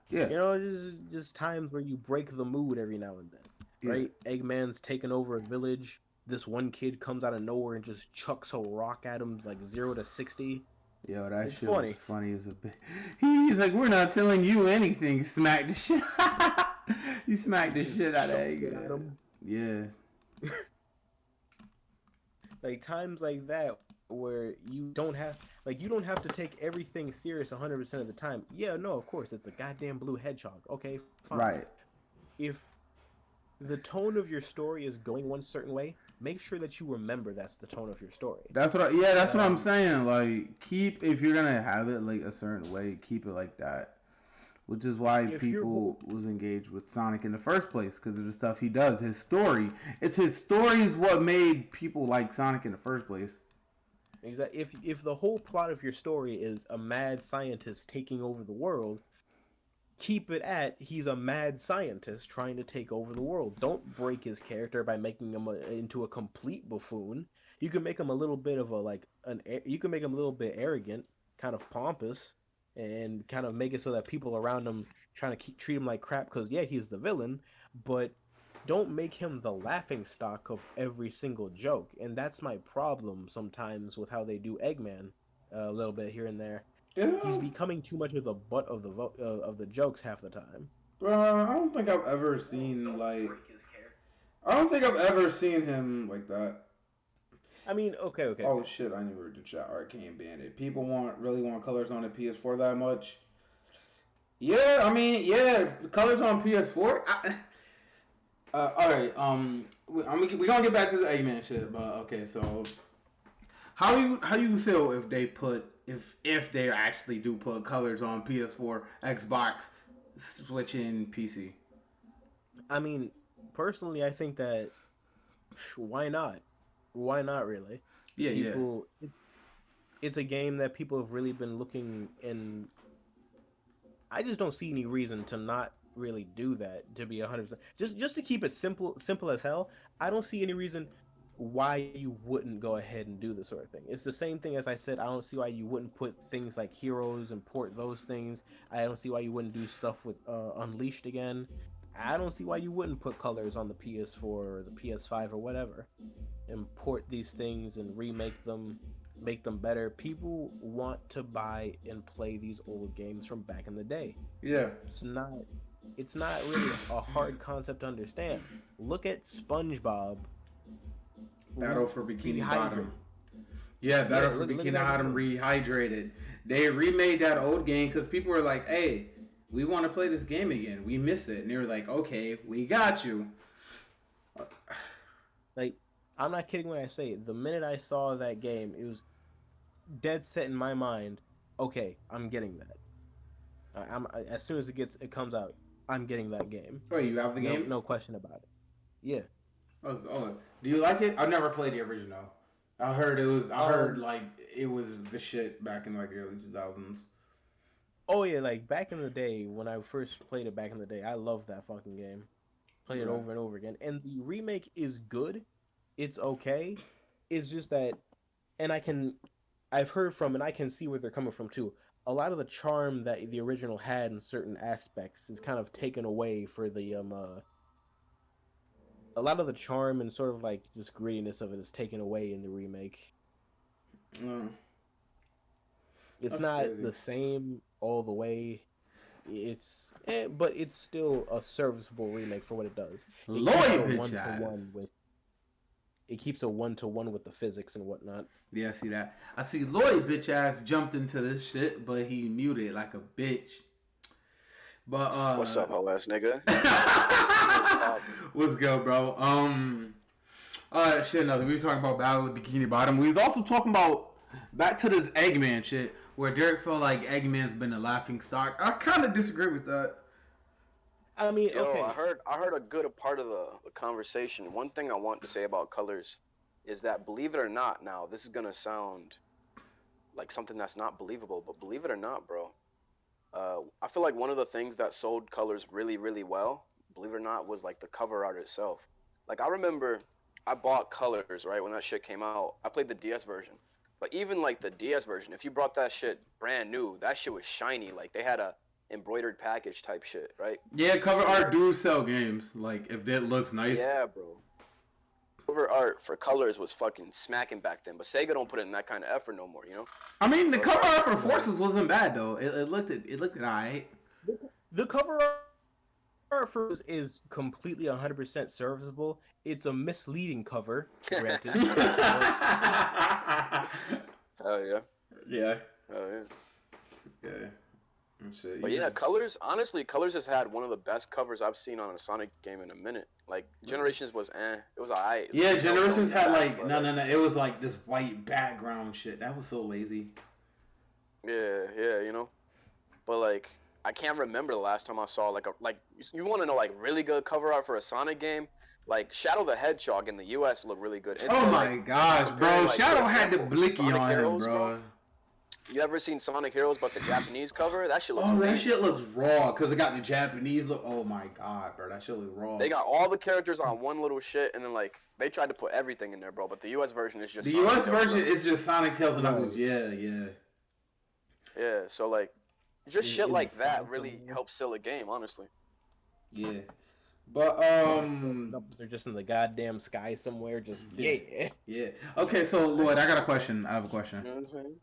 Yeah. You know, just times where you break the mood every now and then, right? Eggman's taking over a village. This one kid comes out of nowhere and just chucks a rock at him like 0 to 60. Yo, that It's shit funny. was funny as a bit. He's like, we're not telling you anything. Smack the shit. He smacked the shit out of Eggman. Yeah. Like times like that where you don't have to take everything serious 100% of the time. Yeah, no, of course it's a goddamn blue hedgehog. Okay, fine. Right. If the tone of your story is going one certain way, make sure that you remember that's the tone of your story. That's what that's what I'm saying. Like, if you're gonna have it like a certain way, keep it like that. Which is why people was engaged with Sonic in the first place, because of the stuff he does. His story. It's his story is what made people like Sonic in the first place. Exactly. If the whole plot of your story is a mad scientist taking over the world, keep it at he's a mad scientist trying to take over the world. Don't break his character by making him into a complete buffoon. You can make him a little bit of you can make him a little bit arrogant, kind of pompous, and kind of make it so that people around him trying to treat him like crap because yeah, he's the villain, but don't make him the laughing stock of every single joke. And that's my problem sometimes with how they do Eggman, a little bit here and there. Yeah. He's becoming too much of the butt of the jokes half the time. Bro, I don't think I've ever seen I don't think I've ever seen him like that. I mean, okay. Oh shit! I knew we were to chat Arcane Bandit. People really want colors on the PS4 that much. Yeah, I mean, yeah, colors on PS4. All right, we're gonna get back to the Eggman shit, but okay. So, how you feel if they actually do put colors on PS4, Xbox, Switch, and PC? I mean, personally, I think that why not? Why not, really? Yeah. It's a game that people have really been looking, and I just don't see any reason to not really do that. To be 100%, just to keep it simple as hell. I don't see any reason why you wouldn't go ahead and do this sort of thing. It's the same thing as I said. I don't see why you wouldn't put things like Heroes and port those things. I don't see why you wouldn't do stuff with Unleashed again. I don't see why you wouldn't put colors on the PS4 or the PS5 or whatever. Import these things and remake them, make them better. People want to buy and play these old games from back in the day. Yeah. It's not really a hard concept to understand. Look at SpongeBob. Battle for Bikini Bottom. Yeah, Battle for Bikini Bottom Rehydrated. They remade that old game because people were like, hey, we want to play this game again. We miss it. And they were like, okay, we got you. Like, I'm not kidding when I say it. The minute I saw that game, it was dead set in my mind. Okay, I'm getting that. As soon as it comes out, I'm getting that game. Wait, you have the game? No question about it. Yeah. Oh, do you like it? I've never played the original. I heard it was. I heard like it was the shit back in like the early 2000s. Oh yeah, like back in the day when I first played it back in the day, I loved that fucking game. Played it over and over again, and the remake is good. It's okay. It's just that, and I've heard from, and I can see where they're coming from too. A lot of the charm that the original had in certain aspects is kind of taken away for the a lot of the charm and sort of like just grittiness of it is taken away in the remake. It's not crazy. The same all the way. But it's still a serviceable remake for what it does. It keeps a one-to-one with the physics and whatnot. Yeah, I see that. I see Lloyd bitch ass jumped into this shit, but he muted like a bitch. But what's up, hoe ass nigga? What's good, bro? Shit, nothing. We was talking about Battle of Bikini Bottom. We was also talking about back to this Eggman shit, where Derek felt like Eggman's been a laughing stock. I kind of disagree with that. I mean, okay. I heard a good part of the conversation. One thing I want to say about colors is that, believe it or not, now this is gonna sound like something that's not believable, but believe it or not, bro, I feel like one of the things that sold colors really, really well, believe it or not, was like the cover art itself. Like I remember I bought Colors right when that shit came out. I played the DS version, but even like the DS version, if you brought that shit brand new, that shit was shiny. Like they had a embroidered package type shit, right? Yeah, cover art do sell games. Like if that looks nice. Yeah, bro. Cover art for Colors was fucking smacking back then, but Sega don't put in that kind of effort no more, you know? I mean, the cover art for Forces wasn't bad though. It looked alright. The cover art for is completely 100% serviceable. It's a misleading cover, granted. Hell yeah. Yeah. Hell yeah. Okay. But yeah, Colors, honestly, Colors has had one of the best covers I've seen on a Sonic game in a minute. Like, Generations was it was alright. Yeah, Generations had like no. It was like this white background shit. That was so lazy. Yeah, you know. But like, I can't remember the last time I saw like you want to know like really good cover art for a Sonic game? Like Shadow the Hedgehog in the US looked really good. Oh my gosh, bro! Like, Shadow had the blicky Sonic on him, Heroes, bro. You ever seen Sonic Heroes but the Japanese cover? That shit looks Oh, that amazing. shit looks raw because it got the Japanese look. Oh my god, bro, that shit look raw. They got all the characters on one little shit, and then like they tried to put everything in there, bro. But the US version is just the Sonic US Heroes, version bro. is just Sonic Tails and Knuckles. Yeah. Yeah, so like, just shit like that really helps sell a game, honestly. Yeah. But They're just in the goddamn sky somewhere. Just yeah. Okay, so Lloyd, I got a question. I have a You question. know what I'm saying?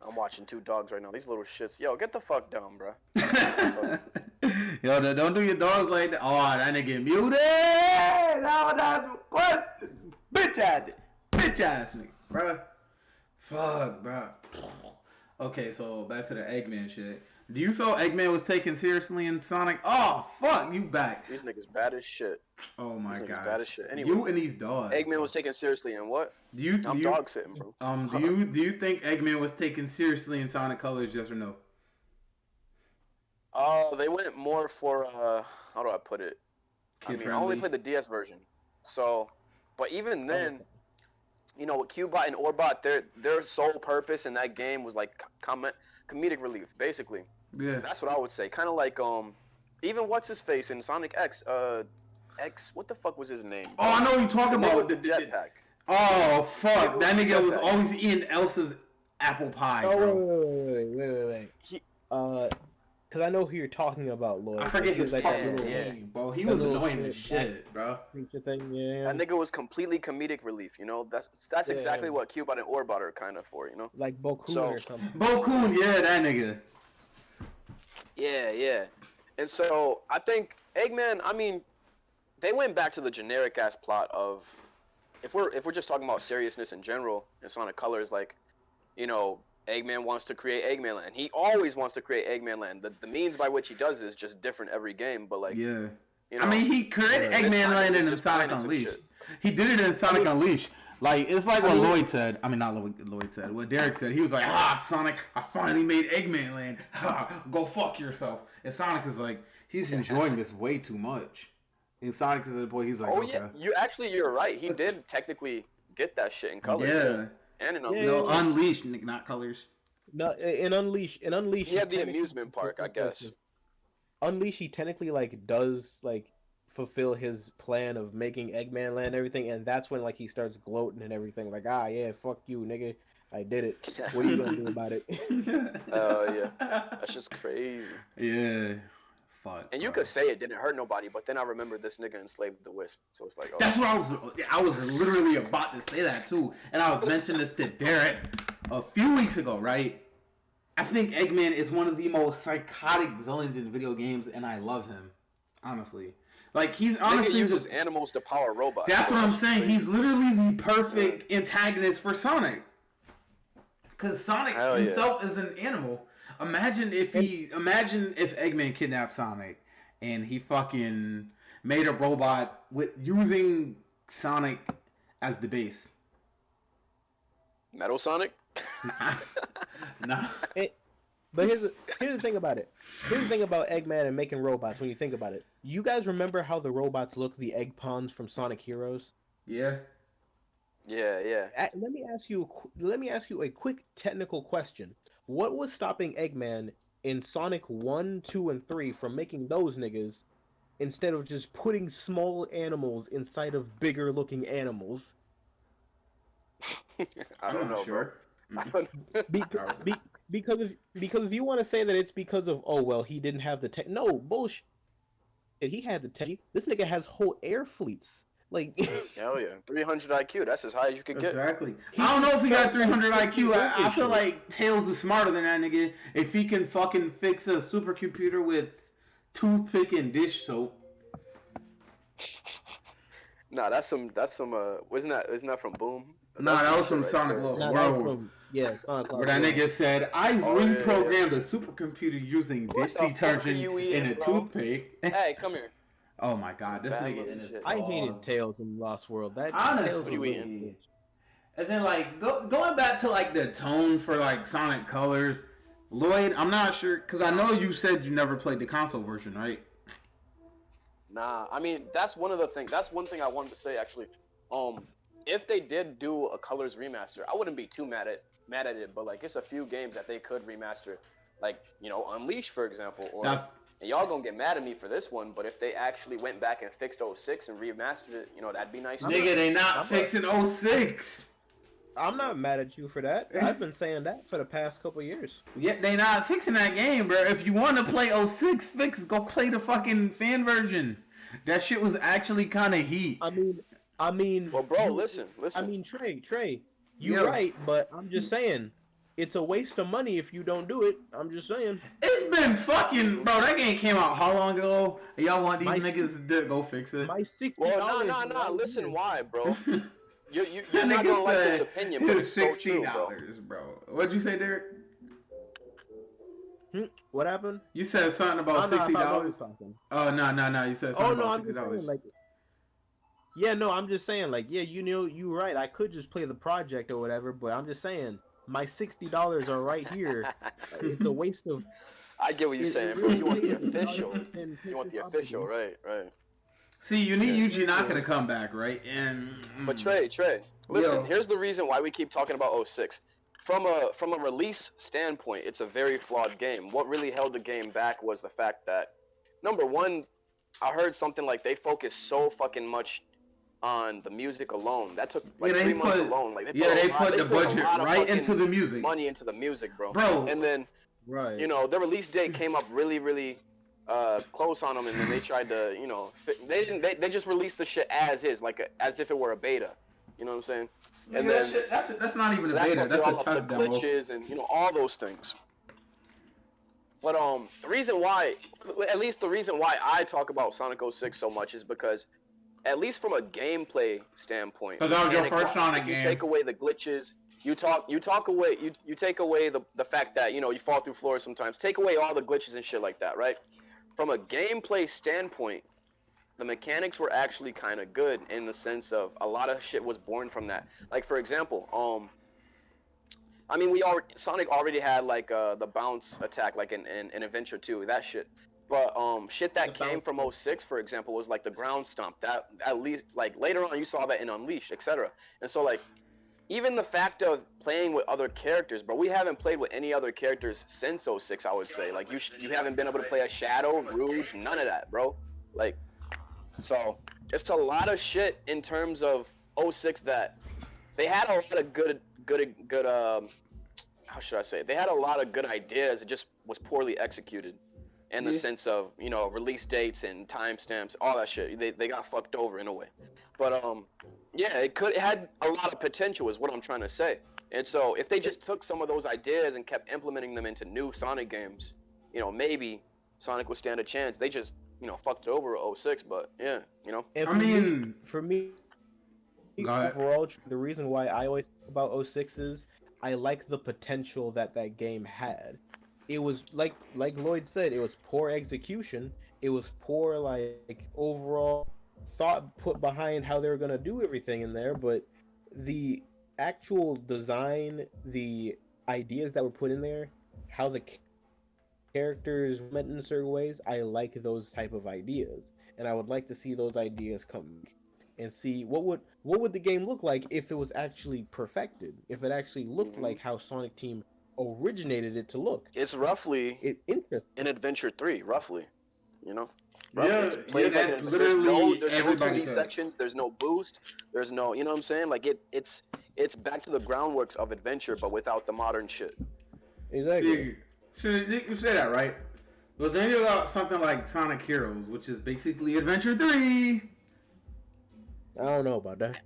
I'm watching two dogs right now. These little shits. Yo, get the fuck down, bro. Yo, don't do your dogs like that. Oh, that nigga muted. No, that's what? Bitch ass nigga, bro. Fuck, bro. Okay, so back to the Eggman shit. Do you feel Eggman was taken seriously in Sonic? Oh, fuck, you back. These niggas bad as shit. Oh my These niggas god. bad as shit. Anyways, You and these dogs. Eggman was taken seriously in what? I'm dog sitting, bro. Do you think Eggman was taken seriously in Sonic Colors, yes or no? They went more for how do I put it? I only played the DS version, so, but even then, you know, with Cubot and Orbot, their sole purpose in that game was like comedic relief, basically. Yeah. That's what I would say. Kind of like even what's his face in Sonic X, what the fuck was his name? Oh, I know what you're talking about. The jetpack. Oh fuck, that nigga was always eating Elsa's apple pie, bro. Wait. Because I know who you're talking about, Lloyd. I forget his like fucking little name, bro. He was annoying as shit, bro. creature thing, yeah. That nigga was completely comedic relief, you know. That's exactly what Cubot and Orbot are kind of for, you know. Like Bokoon So- or something. Bo Koon, yeah, that nigga. Yeah. And so I think Eggman, I mean, they went back to the generic ass plot of if we're just talking about seriousness in general in Sonic Colors, like, you know, Eggman wants to create Eggman Land. He always wants to create Eggman Land. The means by which he does it is just different every game, but like, Yeah. you know, I mean, he created this Eggman time Land he in just Sonic planted some Unleashed. shit. He did it in Sonic Unleashed. Like, it's like what Lloyd said. I mean, not Lloyd said. What Derek said. He was like, Sonic, I finally made Eggman Land. Go fuck yourself. And Sonic is like, he's enjoying this way too much. And Sonic is the boy, he's like, oh okay. yeah, you're right. He did technically get that shit in color. Yeah. And in Yeah. No, Unleashed, not Colors. No, in Unleash, He had the technically- amusement park, I guess. Unleash, he technically like does like fulfill his plan of making Eggman Land and everything, and that's when like he starts gloating and everything, like yeah, fuck you, nigga, I did it. What are you gonna do about it? Yeah. That's just crazy. Yeah. Fuck. And you bro. could say it didn't hurt nobody, but then I remember this nigga enslaved the Wisp, so it's like, oh. That's what I was literally about to say that too. And I was mentioning this to Derek a few weeks ago, right? I think Eggman is one of the most psychotic villains in video games, and I love him. Honestly. Like, he's honestly... Nigga uses animals to power robots. That's what I'm saying. He's literally the perfect antagonist for Sonic. Because Sonic Hell yeah. himself is an animal. Imagine if Eggman kidnapped Sonic and he fucking made a robot with using Sonic as the base. Metal Sonic? Nah. But here's the thing about it. Here's the thing about Eggman and making robots. When you think about it, you guys remember how the robots look, the egg pawns from Sonic Heroes? Yeah. Yeah. Let me ask you a quick technical question. What was stopping Eggman in Sonic 1, 2, and 3 from making those niggas instead of just putting small animals inside of bigger looking animals. I I'm don't not know, sure. bro. I don't- Because if you want to say that it's because of, oh well, he didn't have the tech, no bullshit. He had the tech. This nigga has whole air fleets. Like Hell yeah, 300 IQ. That's as high as you could get. Exactly. I don't know if he got 300 IQ. I feel like Tails is smarter than that nigga. If he can fucking fix a supercomputer with toothpick and dish soap. Nah, that's some. Isn't that from Boom? Nah, that was from right Sonic there. Lost nah, that was World. from, yeah, Sonic Where that World. nigga said, I've Oh, yeah, reprogrammed a supercomputer using What dish the fuck are detergent you and eating, a bro? toothpick. Hey, come here. Oh my god, this Bad nigga looking in his shit. I dog. hated Tails in Lost World. That Honestly. Tails What are you was eating? And then like going back to like the tone for like Sonic Colors, Lloyd, I'm not sure because I know you said you never played the console version, right? Nah, I mean that's one of the things. That's one thing I wanted to say actually. If they did do a Colors remaster, I wouldn't be too mad at it. But like, it's a few games that they could remaster, like Unleash for example. Or That's and y'all gonna get mad at me for this one, but if they actually went back and fixed 06 and remastered it, that'd be nice. too. nigga, they not I'm fixing 06. I'm not mad at you for that. I've been saying that for the past couple years. Yeah, they not fixing that game, bro. If you want to play 06, go play the fucking fan version. That shit was actually kind of heat. I mean. Well, bro, listen. I mean, Trey, you Yeah. right, but I'm just saying, it's a waste of money if you don't do it. I'm just saying. It's been fucking, bro. That game came out how long ago? And y'all want these My niggas to go fix it? My $60. Well, nah. Listen, why, bro? You're That not nigga gonna like this said opinion, but it's so true, bro. $60, bro. What'd you say, Derek? What happened? You said something about Oh, no, I $60. thought Lloyd was talking. Oh no! You said something Oh no, about I'm just $60. saying, like. Yeah, no, I'm just saying, like, yeah, you right. I could just play the project or whatever, but I'm just saying, my $60 are right here. It's a waste of. I get what you're it- saying, it bro. You want really the is. official. And You want the property. official, right? See, you need Yeah. Yuji Naka to come back, right? And But Trey, listen. Yo. Here's the reason why we keep talking about 06. From a release standpoint, it's a very flawed game. What really held the game back was the fact that, number one, I heard something like they focused so fucking much on the music alone. That took like Yeah, 3 they months put- alone. Like they put the a budget lot of right fucking into the music, money into the music, bro. bro. And then Right. the release date came up really close on them, and then they tried to they just released the shit as is, like as if it were a beta. You know what I'm saying? And Nigga, then that's not even so a that's beta. what That's threw a off test the demo. glitches and all those things. But the reason why, at least the reason why I talk about Sonic 06 so much is because, at least from a gameplay standpoint, 'Cause that was your first mechanic-wise, Sonic if you game. take away the glitches, you take away the fact that you fall through floors sometimes. Take away all the glitches and shit like that, right? From a gameplay standpoint, the mechanics were actually kind of good in the sense of a lot of shit was born from that. Like for example, I mean Sonic already had like the bounce attack like in Adventure 2, that shit. But shit that The came bounce- from 06, for example, was like the ground stomp. That at least like later on you saw that in Unleashed, etc. And so like even the fact of playing with other characters, bro, we haven't played with any other characters since 06, I would say. Like you haven't been able to play a Shadow, Rouge, none of that, bro. Like, so it's a lot of shit in terms of 06 that they had a lot of good how should I say it? They had a lot of good ideas. It just was poorly executed in the sense of release dates and timestamps, all that shit. They got fucked over in a way. But yeah, it had a lot of potential is what I'm trying to say. And so if they just took some of those ideas and kept implementing them into new Sonic games, maybe Sonic would stand a chance. They just fucked it over at 06, but yeah, And I mean, for me, Go ahead. overall, the reason why I always talk about 06 is I like the potential that game had. It was like Lloyd said, it was poor execution. It was poor like overall thought put behind how they were gonna do everything in there, but the actual design, the ideas that were put in there, how the characters went in certain ways, I like those type of ideas, and I would like to see those ideas come and see what would the game look like if it was actually perfected, if it actually looked like how Sonic Team originated it to look. it's roughly It interesting. in Adventure 3, roughly, Bro, Yeah, it plays like that's there's literally there's no everybody 2D says. sections, there's no boost, there's no, you know what I'm saying? Like it's back to the groundworks of adventure, but without the modern shit. Exactly. You say that, right? But then you got something like Sonic Heroes, which is basically Adventure 3. I don't know about that.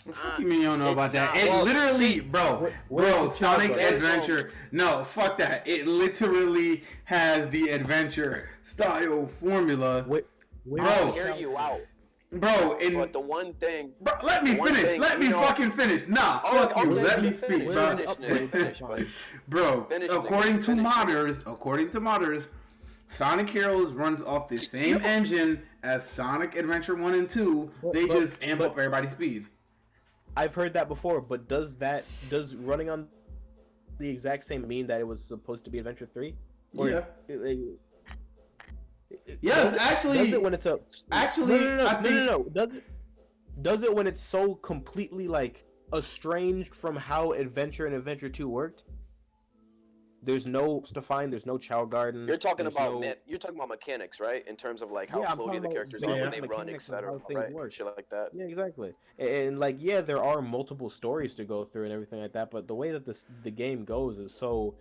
What the fuck you mean you don't know about that? It well, literally, bro, where's the Sonic child, bro? Adventure. No, fuck that. It literally has the adventure style formula. Where Bro. I hear you out. Bro, But the one thing bro, let me one finish. thing, Let me you know- fucking finish. Nah, Oh, fuck you. okay, Let me finish, speak, bro. finish, buddy. Bro, Finish, according nigga, to finish. modders, Sonic Heroes runs off the same engine as Sonic Adventure 1 and 2. They just amp up everybody's speed. I've heard that before, but does running on the exact same mean that it was supposed to be Adventure 3? Yeah. Yes, actually- Does it when it's a actually, no. I think- Does it when it's so completely like estranged from how Adventure and Adventure 2 worked? There's no to find. There's no Chow Garden. you're talking there's about no- you're talking about mechanics, right? In terms of like how Yeah, I'm floaty talking the about characters basic are when they run, mechanics of etc. how things Right? work. Shit like that. Yeah, exactly. And like, yeah, there are multiple stories to go through and everything like that, but the way that the game goes is so.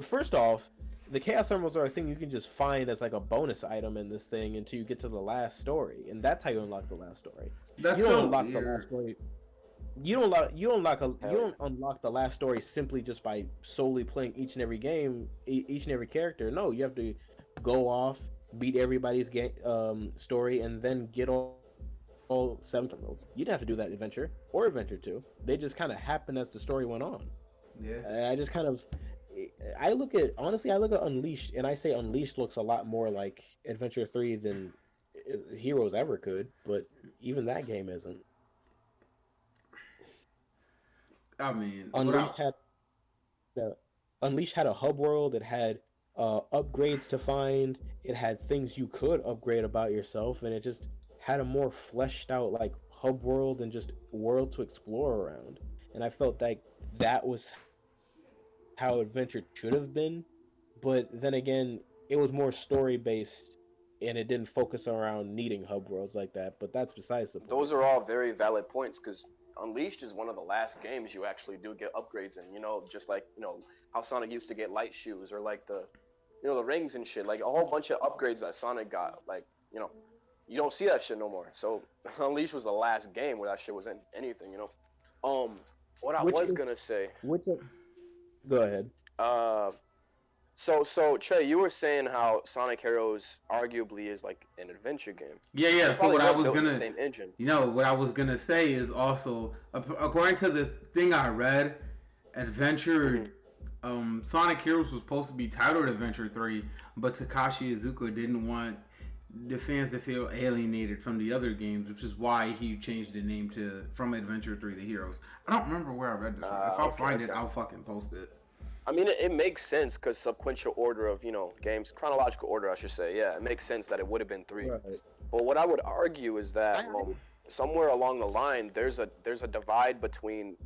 First off, the Chaos Emeralds are a thing you can just find as like a bonus item in this thing until you get to the last story, and that's how you unlock the last story. That's You don't so unlock the last weird. story. You don't unlock the last story simply just by solely playing each and every game, each and every character. No, you have to go off, beat everybody's game story, and then get all 7 emeralds. You didn't have to do that in Adventure or Adventure 2. They just kind of happened as the story went on. Yeah. I just kind of, I look at Unleashed, and I say Unleashed looks a lot more like Adventure 3 than Heroes ever could, but even that game isn't. I mean, Unleashed had a hub world. It had upgrades to find. It had things you could upgrade about yourself, and it just had a more fleshed out like hub world and just world to explore around. And I felt like that was how Adventure should have been, but then again, it was more story based, and it didn't focus around needing hub worlds like that. But that's besides the point. Those are all very valid points because Unleashed is one of the last games you actually do get upgrades in. You know, just like how Sonic used to get light shoes or like the the rings and shit. Like a whole bunch of upgrades that Sonic got. Like you don't see that shit no more. So Unleashed was the last game where that shit was in anything. What I was gonna say. Go ahead. So Trey, you were saying how Sonic Heroes arguably is like an adventure game. Yeah. It So probably what I was was built in gonna, the same engine. what I was gonna say is also, according to this thing I read, Adventure, Sonic Heroes was supposed to be titled Adventure 3, but Takashi Iizuka didn't want the fans to feel alienated from the other games, which is why he changed the name from Adventure 3 to Heroes. I don't remember where I read this from. If I find it, I'll fucking post it. I mean, it makes sense because sequential order of games, chronological order, I should say. Yeah, it makes sense that it would have been 3. Right. But what I would argue is that somewhere along the line, there's a divide between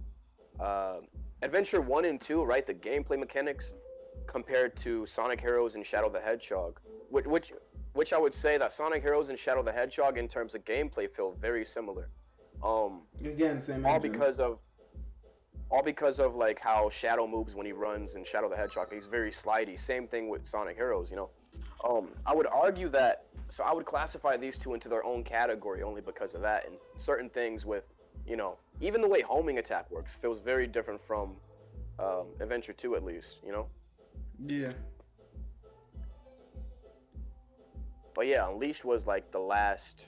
Adventure 1 and 2, right? The gameplay mechanics compared to Sonic Heroes and Shadow the Hedgehog, which I would say that Sonic Heroes and Shadow the Hedgehog in terms of gameplay feel very similar. Again, same all engine. because of like how Shadow moves when he runs in Shadow the Hedgehog. He's very slidey. Same thing with Sonic Heroes, I would argue that, so I would classify these two into their own category only because of that, and certain things with, even the way homing attack works feels very different from Adventure 2 at least, Yeah. But yeah, Unleashed was like the last.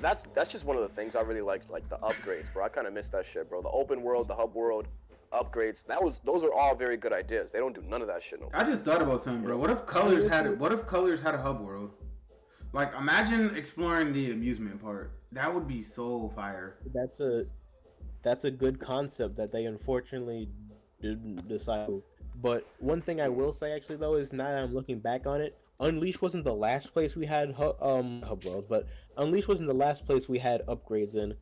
That's just one of the things I really liked, like the upgrades, bro. I kind of miss that shit, bro. The open world, the hub world, upgrades. Those are all very good ideas. They don't do none of that shit no more. I just thought about something, bro. What if Colors had a hub world? Like, imagine exploring the amusement park. That would be so fire. That's a good concept that they unfortunately didn't decide. But one thing I will say actually though is, now that I'm looking back on it, Unleashed wasn't the last place we had hub worlds, but Unleashed wasn't the last place we had upgrades in.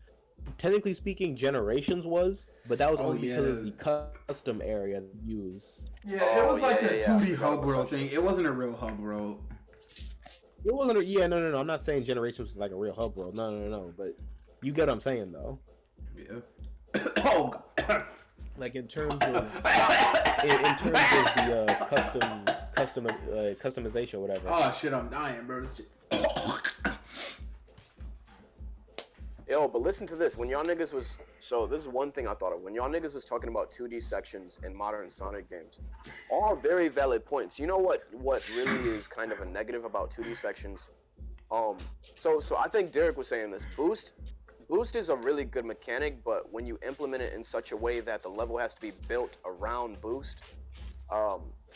Technically speaking, Generations was, but that was only because of the custom area used. Yeah, it was like a 2D I forgot hub about world that thing. shit. It wasn't a real hub world. It wasn't. Yeah, no. I'm not saying Generations was like a real hub world. No. But you get what I'm saying though. Yeah. Oh. God. Like in terms of in terms of the customization, whatever. Oh shit, I'm dying, bro. Yo, but listen to this. When y'all niggas was this is one thing I thought of. When y'all niggas was talking about 2D sections in modern Sonic games, all very valid points. You know what really is kind of a negative about 2D sections? So I think Derek was saying this. Boost is a really good mechanic, but when you implement it in such a way that the level has to be built around Boost,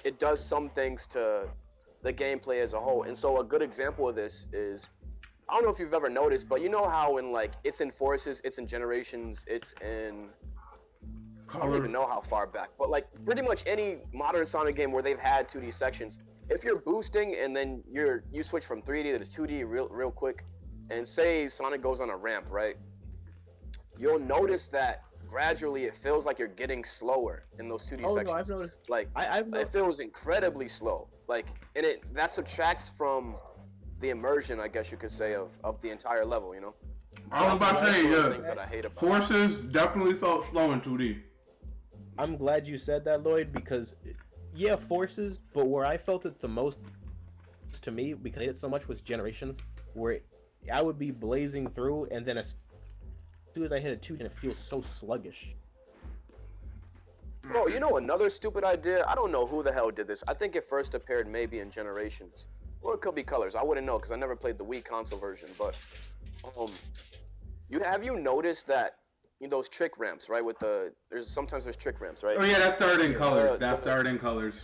it does some things to the gameplay as a whole. And so a good example of this is, I don't know if you've ever noticed, but you know how in like it's in Forces, it's in Generations, it's in I don't even know how far back, but like pretty much any modern Sonic game where they've had 2D sections, if you're boosting and then you switch from 3D to 2D real quick, and say Sonic goes on a ramp, right? You'll notice that gradually it feels like you're getting slower in those 2D sections. No, I've noticed. Like it feels incredibly slow. Like, and that subtracts from the immersion, I guess you could say, of the entire level, you know? I was about to say, Things that I hate about Forces definitely felt slow in 2D. I'm glad you said that, Lloyd, because yeah, Forces, but where I felt it the most to me, because I hate it so much, was Generations, where I would be blazing through, and then as soon as I hit a 2, and it feels so sluggish. Bro, you know another stupid idea? I don't know who the hell did this. I think it first appeared maybe in Generations. Or it could be Colors. I wouldn't know because I never played the Wii console version. But have you noticed that those trick ramps, right? With sometimes there's trick ramps, right? Oh yeah, that started in Colors. That started in Colors.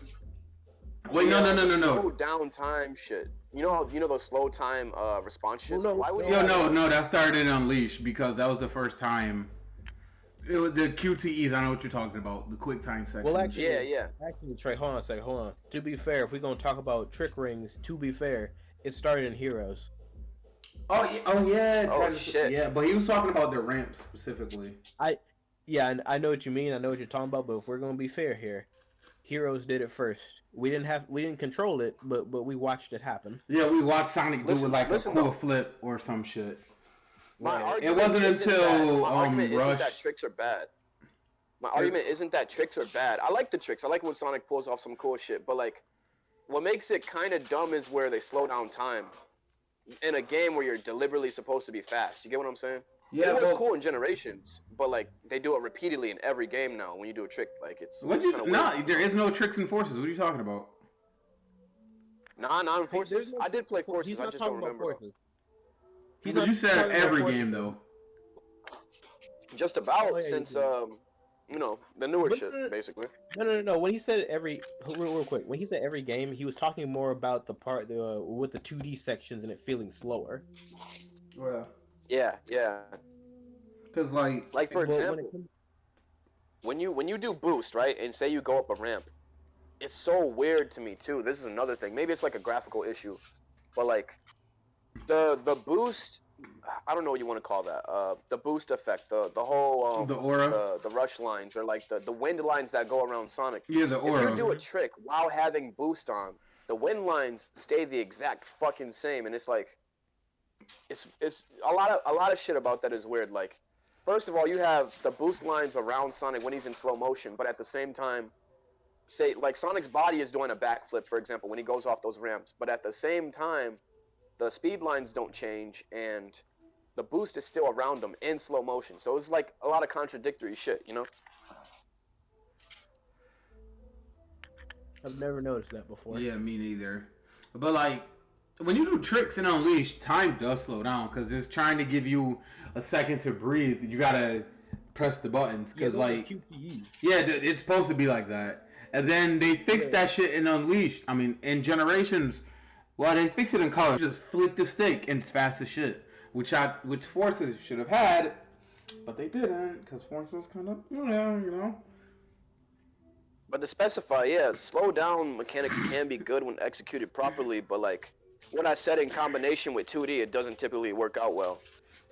Wait, no. Slow down time shit. You know those slow time response shits? Why would no, that started in Unleashed because that was the first time. It was the QTEs. I know what you're talking about. The quick time section. Well, actually, yeah. Actually, Trey, hold on a second. Hold on. To be fair, if we're gonna talk about trick rings, to be fair, it started in Heroes. Oh yeah. Oh shit. Yeah, but he was talking about the ramp specifically. I know what you mean. I know what you're talking about. But if we're gonna be fair here, Heroes did it first. We didn't control it, but we watched it happen. Yeah, we watched Sonic do it like a cool flip or some shit. It wasn't until Rush. That tricks are bad. My argument isn't that tricks are bad. I like the tricks. I like when Sonic pulls off some cool shit. But like, what makes it kind of dumb is where they slow down time in a game where you're deliberately supposed to be fast. You get what I'm saying? Yeah, it was cool in Generations, but like they do it repeatedly in every game now. When you do a trick, like there is no tricks in Forces. What are you talking about? Nah, not in Forces. I did play Forces. I just don't remember. But you said every game though. Just about since the newer shit basically. No. When he said real quick, when he said every game, he was talking more about the part with the 2D sections and it feeling slower. Well. Yeah. Cause like for example, when you do boost, right, and say you go up a ramp, it's so weird to me too. This is another thing. Maybe it's like a graphical issue, but like the boost, I don't know what you want to call that. The boost effect, the whole the aura, the rush lines, or like the wind lines that go around Sonic. Yeah, the aura. If you do a trick while having boost on, the wind lines stay the exact fucking same, and it's like. It's a lot of shit about that is weird. Like, first of all, you have the boost lines around Sonic when he's in slow motion, but at the same time, say like Sonic's body is doing a backflip, for example, when he goes off those ramps. But at the same time, the speed lines don't change, and the boost is still around him in slow motion. So it's like a lot of contradictory shit, you know? I've never noticed that before. Yeah, me neither. But like. When you do tricks in Unleashed, time does slow down because it's trying to give you a second to breathe. You gotta press the buttons because it's supposed to be like that. And then they fixed that shit in Unleashed. I mean, in Generations, well, they fixed it in Colors. Just flick the stick and it's fast as shit, which Forces should have had, but they didn't because Forces kind of you know. But to specify, slow down mechanics can be good when executed properly, but like. When I said in combination with 2D, it doesn't typically work out well.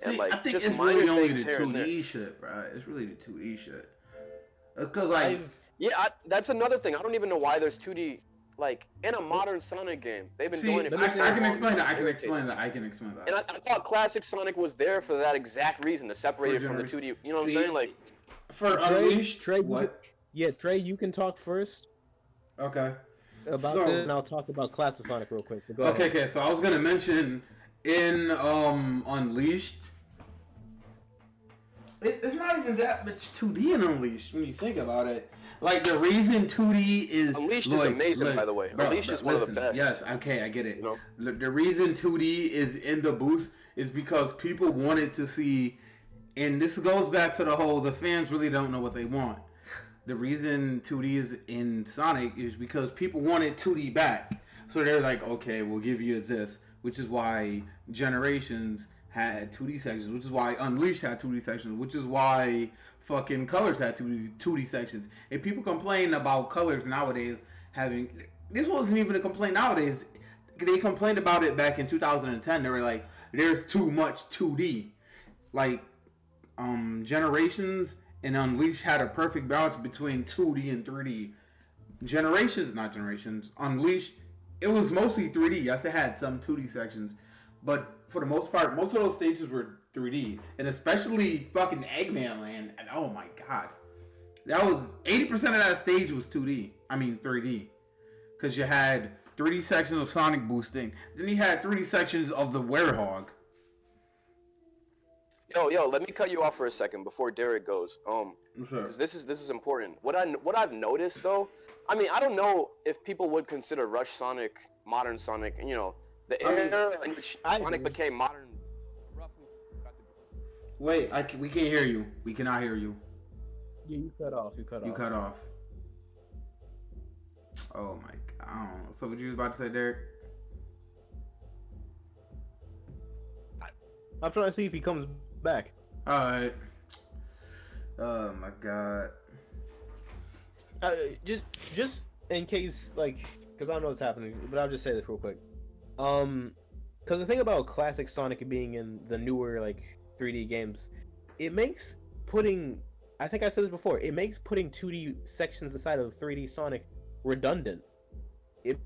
And like, I think it's really only the 2D shit, bro. It's really the 2D shit. Because like, that's another thing. I don't even know why there's 2D like in a modern Sonic game. They've been See, doing it. I for so can long, explain it's that. I can irritating. explain that. I can explain that. And I thought classic Sonic was there for that exact reason, to separate it from the 2D. You know what I'm See, saying? Like, For Trey, Unleashed, Trey, what? Yeah, Trey, you can talk first Okay. about So- this, and I'll talk about Classic Sonic real quick. But go Okay, ahead. okay. So I was gonna mention in Unleashed, it's not even that much 2D in Unleashed when you think about it. Like the reason 2D is Unleashed is amazing, by the way. Unleashed is one of the best. Yes, okay, I get it. You know? The reason 2D is in the boost is because people wanted to see, and this goes back to the fans really don't know what they want. The reason 2D is in Sonic is because people wanted 2D back. So they're like, okay, we'll give you this, which is why Generations had 2D sections, which is why Unleashed had 2D sections, which is why fucking Colors had 2D sections. If people complain about Colors nowadays having, this wasn't even a complaint nowadays. They complained about it back in 2010. They were like, there's too much 2D. Like, Generations and Unleashed had a perfect balance between 2D and 3D. Unleashed, it was mostly 3D. Yes, it had some 2D sections, but for the most part, most of those stages were 3D, and especially fucking Eggman Land. And oh my god, that was 80% of that stage was 2D. I mean 3D, because you had 3D sections of Sonic boosting, then you had 3D sections of the Werehog. yo, let me cut you off for a second before Derek goes. What's up? Because this is important. What I've noticed though, I mean, I don't know if people would consider Rush Sonic modern Sonic. You know, the era in which Sonic became modern. Roughly. Wait, we can't hear you. We cannot hear you. Yeah, you cut off. You cut off. You cut off. Oh my god. So what you was about to say, Derek? I'm trying to see if he comes back. Alright. Oh my god. Just in case, like, because I don't know what's happening, but I'll just say this real quick. Because the thing about classic Sonic being in the newer, like, 3D games, it makes putting, I think I said this before, it makes putting 2D sections inside of 3D Sonic redundant. It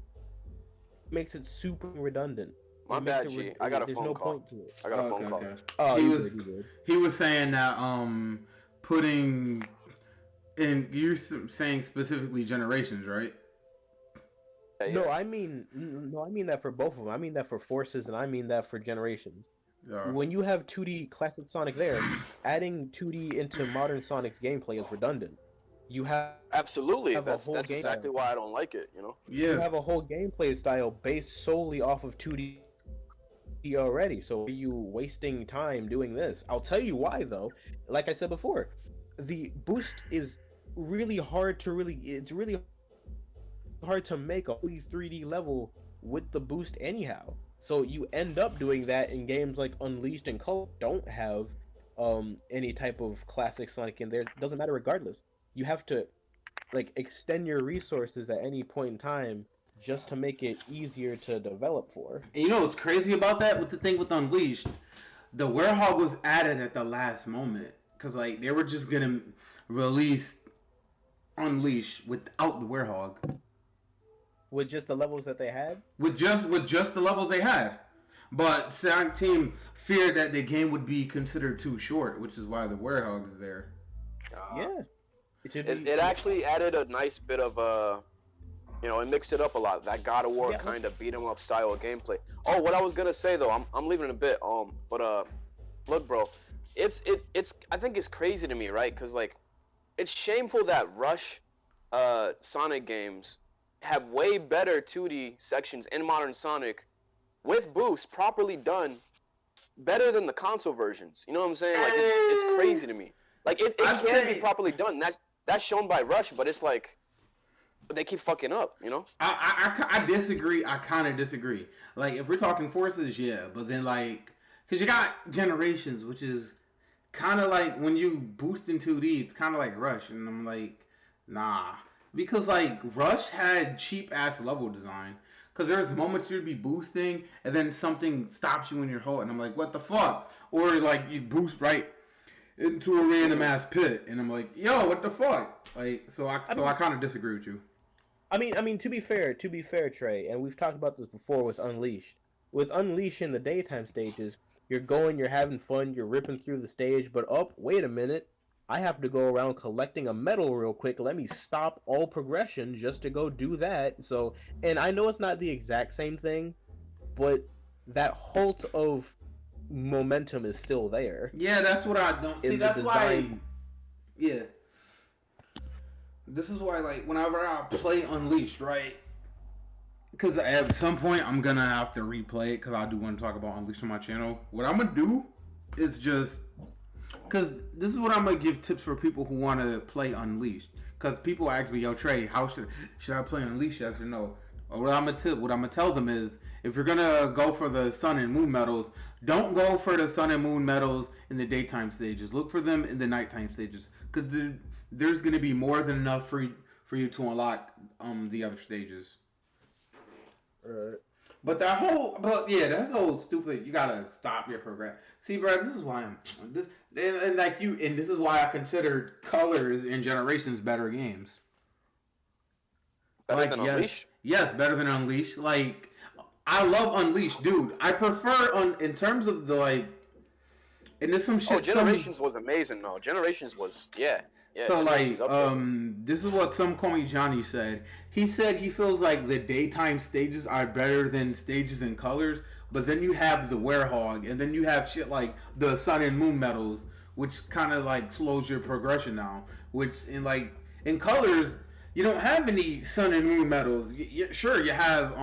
makes it super redundant. My It makes bad, it G. I got a there's phone no call. point to it. I got a phone call. Oh, He you was- good, you good. He was saying that putting, and you're saying specifically Generations, right? Yeah, No, I mean that for both of them. I mean that for Forces, and I mean that for Generations. Yeah. When you have 2D classic Sonic there, adding 2D into modern Sonic's gameplay is redundant. You have Absolutely. have a That's whole game exactly why I don't like it. You know. you Yeah. have a whole gameplay style based solely off of 2D already. So are you wasting time doing this? I'll tell you why though. Like I said before, the boost is really hard to it's really hard to make a fully 3D level with the boost anyhow. So you end up doing that in games like Unleashed and Color don't have any type of classic Sonic in there. It doesn't matter regardless. You have to like extend your resources at any point in time just to make it easier to develop for. And you know what's crazy about that? With the thing with Unleashed, the Werehog was added at the last moment. Because, like, they were just going to release Unleash without the Werehog. With just the levels that they had? With just the levels they had. But Sonic Team feared that the game would be considered too short, which is why the Werehog is there. Yeah. It should be It actually added a nice bit of you know, it mixed it up a lot. That God of War Yeah. kind of beat 'em up style of gameplay. Oh, what I was gonna say though, I'm leaving in a bit. But look, bro, it's I think it's crazy to me, right? Cause like, it's shameful that Rush, Sonic games have way better 2D sections in modern Sonic, with boost properly done, better than the console versions. You know what I'm saying? Like it's crazy to me. Like it I'd can say- be properly done. That's shown by Rush, but it's like. But they keep fucking up, you know? I disagree. I kind of disagree. Like, if we're talking Forces, yeah. But then, like, because you got Generations, which is kind of like when you boost in 2D, it's kind of like Rush. And I'm like, nah. Because, like, Rush had cheap-ass level design. Because there's moments you'd be boosting, and then something stops you in your hole. And I'm like, what the fuck? Or, like, you boost right into a random-ass pit. And I'm like, yo, what the fuck? Like, so I kind of disagree with you. I mean, to be fair, Trey, and we've talked about this before with Unleashed. With Unleashed in the daytime stages, you're going, you're having fun, you're ripping through the stage, but wait a minute, I have to go around collecting a medal real quick. Let me stop all progression just to go do that. So, and I know it's not the exact same thing, but that halt of momentum is still there. Yeah, that's what I don't see. In the That's why. design. Yeah. This is why, like, whenever I play Unleashed, right? Because at some point I'm gonna have to replay it because I do want to talk about Unleashed on my channel. What I'm gonna do is just because this is what I'm gonna give tips for people who want to play Unleashed. Because people ask me, "Yo, Trey, how should I play Unleashed?" Yes or no? Or what I'm gonna tell them is, if you're gonna go for the Sun and Moon medals, don't go for the Sun and Moon medals in the daytime stages. Look for them in the nighttime stages, because there's gonna be more than enough for you to unlock the other stages. But that's whole stupid. You gotta stop your program. See, bro, this is why this is why I consider Colors and Generations better games. Better Like, than yes, Unleashed? yes, better than Unleashed. Like, I love Unleashed, dude. I prefer in terms of the like, and there's some shit. Generations was amazing, though. Generations was yeah. So Generations like, up there. this is what some call me Johnny said. He said he feels like the daytime stages are better than stages in Colors, but then you have the Werehog, and then you have shit like the Sun and Moon medals, which kind of like slows your progression down. Which in Colors, you don't have any Sun and Moon medals. Sure, you have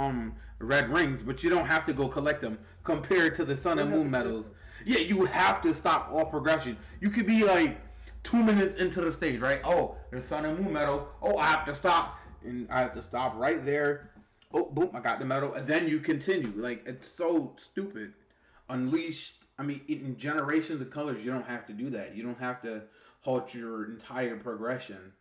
red rings, but you don't have to go collect them compared to the Sun and Moon medals. Yeah, you have to stop all progression. You could be like 2 minutes into the stage, right? Oh, there's Sun and Moon medal. Oh, I have to stop. And I have to stop right there. Oh, boom, I got the medal. And then you continue. Like, it's so stupid. Unleashed, in Generations of Colors, you don't have to do that. You don't have to halt your entire progression.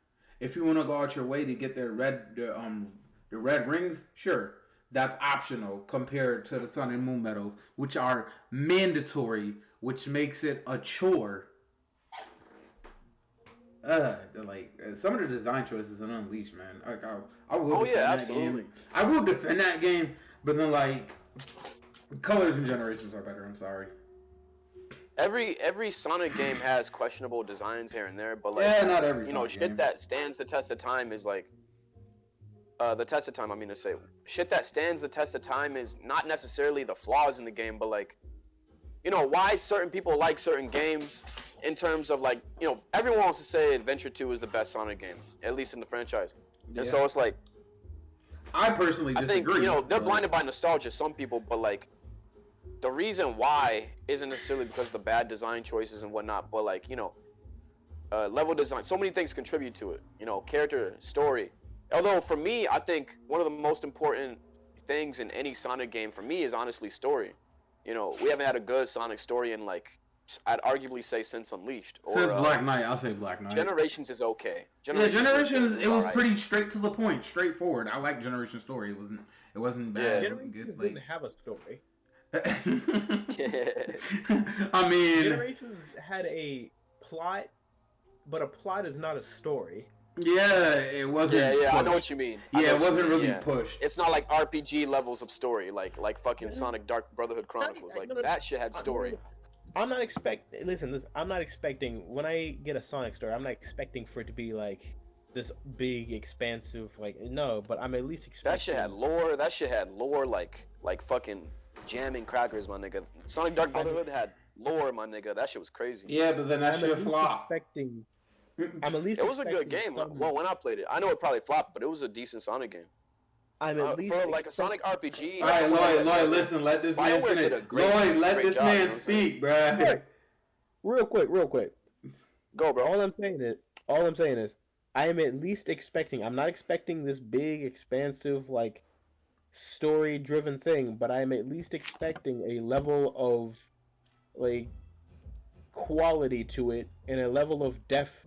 If you want to go out your way to get the red rings, sure. That's optional compared to the Sun and Moon medals, which are mandatory, which makes it a chore. Some of the design choices in Unleashed, man. Like, I will defend that absolutely. game. I will defend that game, but then like, Colors and Generations are better. I'm sorry. Every Sonic game has questionable designs here and there, but like, Yeah, not every you know, Sonic shit game. that stands the test of time is like, the test of time. I mean to say, shit that stands the test of time is not necessarily the flaws in the game, but like, you know, why certain people like certain games. In terms of like, you know, everyone wants to say Adventure 2 is the best Sonic game, at least in the franchise. And so it's like, I personally I disagree. think, you know, they're but- blinded by nostalgia, some people, but like, the reason why isn't necessarily because of the bad design choices and whatnot, but like, you know, level design, so many things contribute to it, you know, character, story. Although for me, I think one of the most important things in any Sonic game for me is honestly story. You know, we haven't had a good Sonic story in like, I'd arguably say since Unleashed. Or, Since Black Knight, I'll say Black Knight. Generations is okay. Generations, it was alright. pretty straight to the point, straightforward. I like Generations story. It wasn't bad. Yeah. It wasn't good. Didn't have a story. I mean, Generations had a plot, but a plot is not a story. yeah, it wasn't. Yeah, I know pushed. what you mean. I know Yeah, it what you wasn't mean, really yeah. pushed. It's not like RPG levels of story, like fucking Sonic Dark Brotherhood Chronicles. Like that shit had story. I'm not I'm not expecting when I get a Sonic story. I'm not expecting for it to be like this big, expansive. Like no, but I'm at least expecting. That shit had lore. That shit had lore like fucking jamming crackers, my nigga. Sonic Dark Brotherhood had lore, my nigga. That shit was crazy. Yeah, but then that I'm shit at least flopped. expecting. I'm at least. It was a good expecting game. some- Well, when I played it, I know it probably flopped, but it was a decent Sonic game. I'm at least For like a Sonic RPG. All right, Lloyd, listen. Let this man BioWare finish. did a great- Lloyd, let great this job, you know man what I'm saying? speak, bruh. Right. Real quick. Go, bro. All I'm saying is, I am at least expecting. I'm not expecting this big, expansive, like, story-driven thing, but I am at least expecting a level of, like, quality to it and a level of depth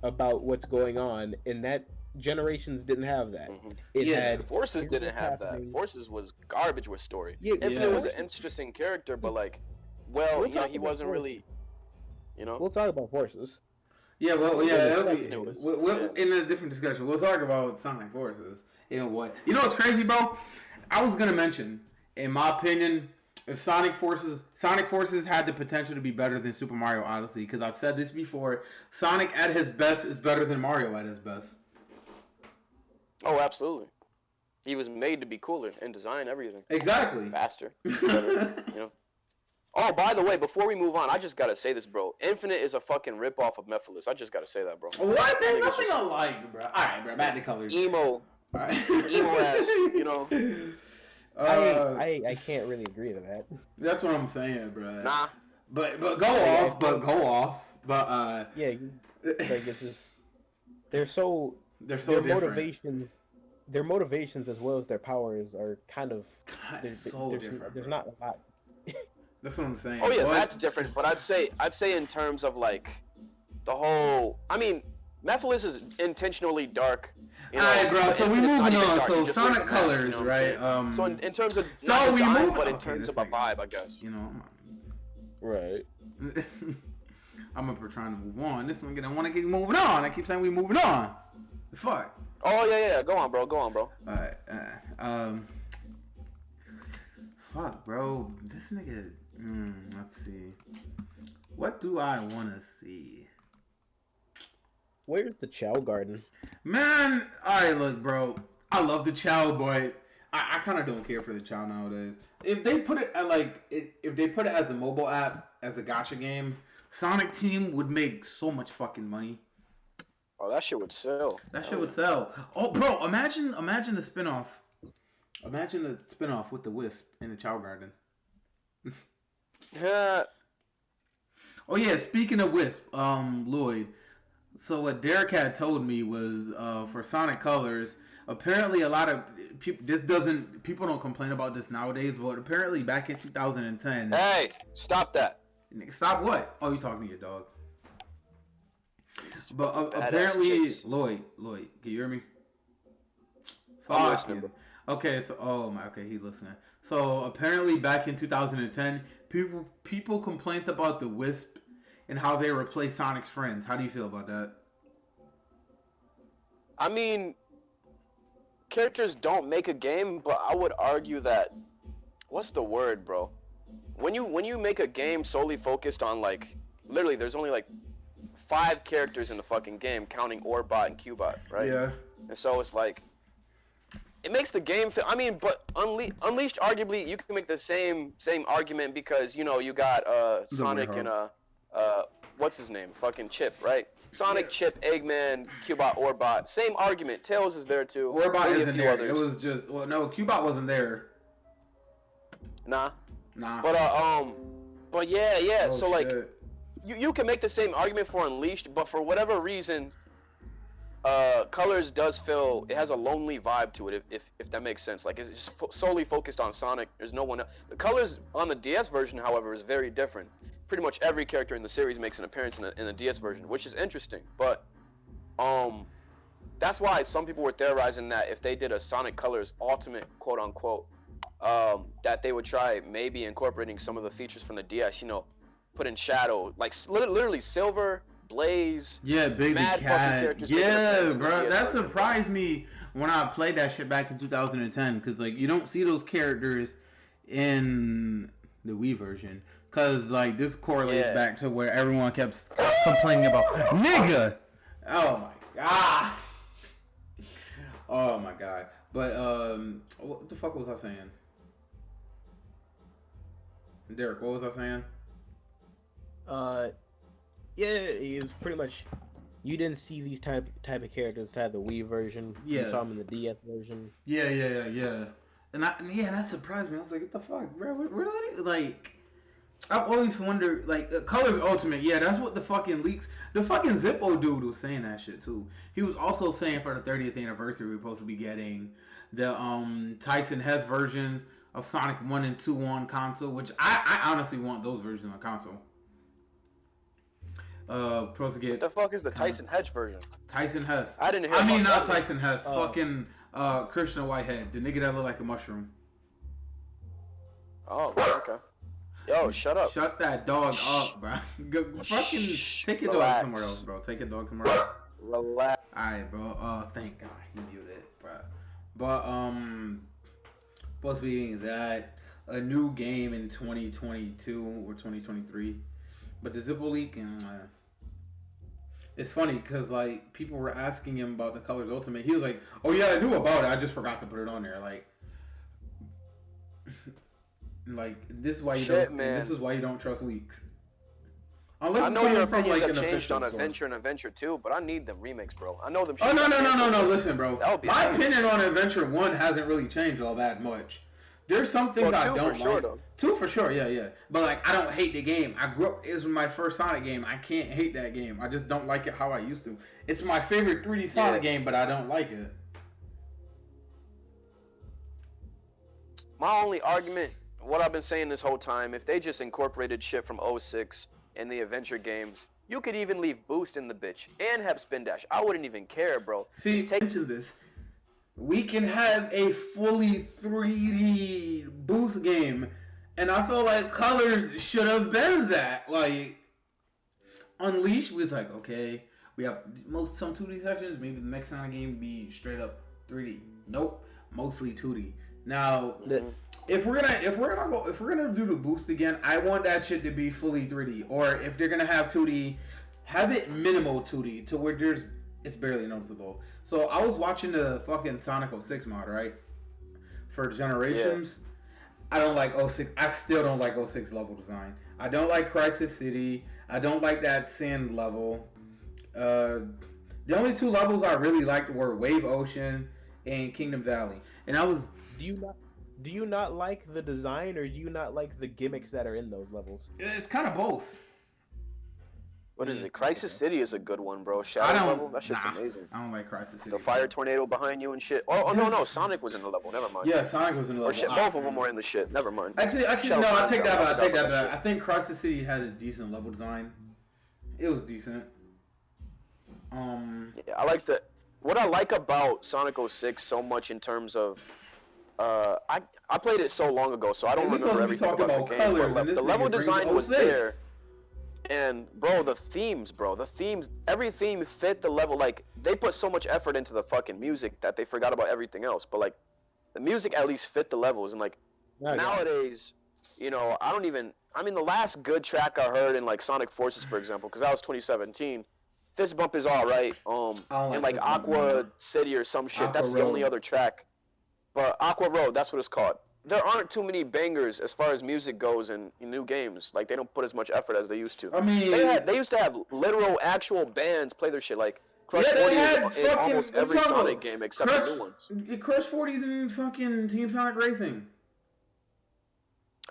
about what's going on. And that Generations didn't have that. Mhm. It Yeah. had Forces here's didn't what's have that. happening. Forces was garbage with story. Yeah, Infinite was an Forces- interesting character, but like, We'll you know, talk he about wasn't Forces. really, you know. We'll talk about Forces. Yeah, well, Yeah, yeah, the that'll be, second it was- we'll, in a different discussion. We'll talk about Sonic Forces In what? You know what's crazy, bro? I was gonna mention, in my opinion, if Sonic Forces had the potential to be better than Super Mario Odyssey, because I've said this before, Sonic at his best is better than Mario at his best. Oh, absolutely. He was made to be cooler in design, everything. Exactly. Faster, etc. You know. Oh, by the way, before we move on, I just gotta say this, bro. Infinite is a fucking ripoff of Mephiles. I just gotta say that, bro. What? There's nothing alike, bro. All right, bro. Back to colors. Emo, All right. emo ass, you know. I can't really agree to that. That's what I'm saying, bro. Nah. But go off. But Yeah, like it's just they're so their different. Their motivations as well as their powers are kind of different. There's not a lot. That's what I'm saying. Oh yeah, But that's different. But I'd say in terms of like the whole. I mean, Mephiles is intentionally dark. You know, alright, bro. So we Infinite's not moving even on. dark, So he just Sonic wears a mask, Colors, you know what I'm right? saying? So in terms of So not we design, move- but in okay, terms this of a nigga. vibe, I guess. You know, Right. I'm up for trying to move on. This one, I want to keep moving on. I keep saying we moving on. The fuck. Oh yeah. Go on, bro. Alright. Fuck, bro. This nigga. Let's see. What do I want to see? Where's the Chow Garden? Man, alright, look, bro. I love the Chow, but I kind of don't care for the Chow nowadays. If they put it at if they put it as a mobile app, as a gacha game, Sonic Team would make so much fucking money. Oh, that shit would sell. That shit would sell. Oh, bro, imagine the spinoff. Imagine the spinoff with the Wisp in the Chow Garden. Yeah. Oh yeah, speaking of Wisp, Lloyd. So what Derek had told me was for Sonic Colors, apparently a lot of people don't complain about this nowadays, but apparently back in 2010. Hey, stop that. Stop what? Oh, you talking to your dog. But Badass apparently, chicks. Lloyd, can you hear me? I'm listening, bro. Okay, so okay, he's listening. So apparently, back in 2010, people complained about the Wisp and how they replaced Sonic's friends. How do you feel about that? I mean, characters don't make a game, but I would argue that what's the word, bro? When you make a game solely focused on like literally, there's only like 5 characters in the fucking game, counting Orbot and Cubot, right? Yeah. And so it's like, it makes the game feel. I mean, but Unleashed, arguably, you can make the same argument because you know you got Sonic and what's his name? Fucking Chip, right? Sonic, Chip, Eggman, Cubot, Orbot. Same argument. Tails is there too. Orbot Maybe a isn't few there. others. It was just no. Cubot wasn't there. Nah. Nah. But yeah. Oh, So like, shit. you can make the same argument for Unleashed, but for whatever reason, Colors does feel it has a lonely vibe to it. If that makes sense. Like it's just solely focused on Sonic. There's no one else. The Colors on the DS version, however, is very different. Pretty much every character in the series makes an appearance in the DS version, which is interesting. But that's why some people were theorizing that if they did a Sonic Colors Ultimate, quote unquote, that they would try maybe incorporating some of the features from the DS. You know, put in Shadow, like literally Silver, Blaze. Yeah, Baby mad fucking Cat. characters making an Yeah, appearance in the bro. DS That version. surprised me when I played that shit back in 2010 because like you don't see those characters in the Wii version because like this correlates Yeah. back to where everyone kept complaining about nigga. Oh my god. Oh my god. But what the fuck was I saying? Derek, what was I saying? Yeah, it was pretty much. You didn't see these type of characters had the Wii version. Yeah. You saw them in the DS version. Yeah. And that surprised me. I was like, what the fuck, bro? We're like, I've always wondered, like, Colors Ultimate, yeah, that's what the fucking leaks. The fucking Zippo dude was saying that shit, too. He was also saying for the 30th anniversary, we're supposed to be getting the Tyson Hess versions of Sonic 1 and 2 on console, which I honestly want those versions on console. Supposed to get What the fuck is the Tyson Hedge version? Tyson Hess. I didn't hear. I mean, about not that. Tyson Hess. Fucking Krishna Whitehead, the nigga that look like a mushroom. Oh, okay. Yo, shut up. Shut that dog up, bro. Go, fucking take your Relax. dog somewhere else, bro. Take your dog somewhere else. Relax. Alright, bro. Oh, thank God he muted it, bro. But supposed to be that a new game in 2022 or 2023. But the Zippo leak and it's funny because like people were asking him about the Colors Ultimate. He was like, "Oh yeah, I knew about it. I just forgot to put it on there." Like this is why you don't. Man. This is why you don't trust leaks. Unless I know your it's coming from, opinions like, have an changed official on source. Adventure and Adventure 2, but I need them remakes, bro. I know them. Oh no! shit Listen, bro. That would be My amazing. opinion on Adventure 1 hasn't really changed all that much. There's some things Well, I 2 don't for sure, like. though. 2 for sure, yeah. But like, I don't hate the game. I grew up. It was my first Sonic game. I can't hate that game. I just don't like it how I used to. It's my favorite 3D Sonic game, but I don't like it. My only argument, what I've been saying this whole time, if they just incorporated shit from 06 in the Adventure games, you could even leave Boost in the bitch and have Spin Dash. I wouldn't even care, bro. See, Just take mention this. We can have a fully 3D Boost game, and I feel like Colors should have been that. Like, Unleashed was like, okay, we have some 2D sections. Maybe the next Sonic game be straight up 3D. Nope, mostly 2D. Now, if we're gonna do the Boost again, I want that shit to be fully 3D. Or if they're gonna have 2D, have it minimal 2D to where it's barely noticeable. So I was watching the fucking Sonic 06 mod, right? For Generations. I don't like 06. I still don't like 06 level design. I don't like Crisis City. I don't like that Sand level. The only 2 levels I really liked were Wave Ocean and Kingdom Valley. And I was... Do you not like the design, or do you not like the gimmicks that are in those levels? It's kind of both. What is it? Crisis City is a good one, bro. I Shadow don't... level, that shit's amazing. I don't like Crisis City. The fire tornado behind you and shit. Oh no, Sonic was in the level. Never mind. Yeah, Sonic was in the Or level. shit, both of them were in the shit. Never mind. Actually, I take Shadow that Fire, back. I take that shit. back. I think Crisis City had a decent level design. It was decent. Yeah, I like the. What I like about Sonic 06 so much in terms of, I played it so long ago, so I don't And we remember supposed to be everything talking about the about game. colors, But and this the nigga level brings design was 06. there, and bro, the themes, every theme fit the level. Like they put so much effort into the fucking music that they forgot about everything else. But like, the music at least fit the levels, and like nowadays, you know, I mean, the last good track I heard in like Sonic Forces, for example, because that was 2017. Fist Bump is alright. And like Fist Bump Aqua anymore. City or some shit. Aqua That's the Road. only other track. But Aqua Road, that's what it's called. There aren't too many bangers as far as music goes in new games. Like they don't put as much effort as they used to. I mean, They used to have literal actual bands play their shit. Like Crush Yeah, they 40 had is in fucking- almost every what's wrong Sonic with- game except the new ones. Crush 40's in fucking Team Sonic Racing.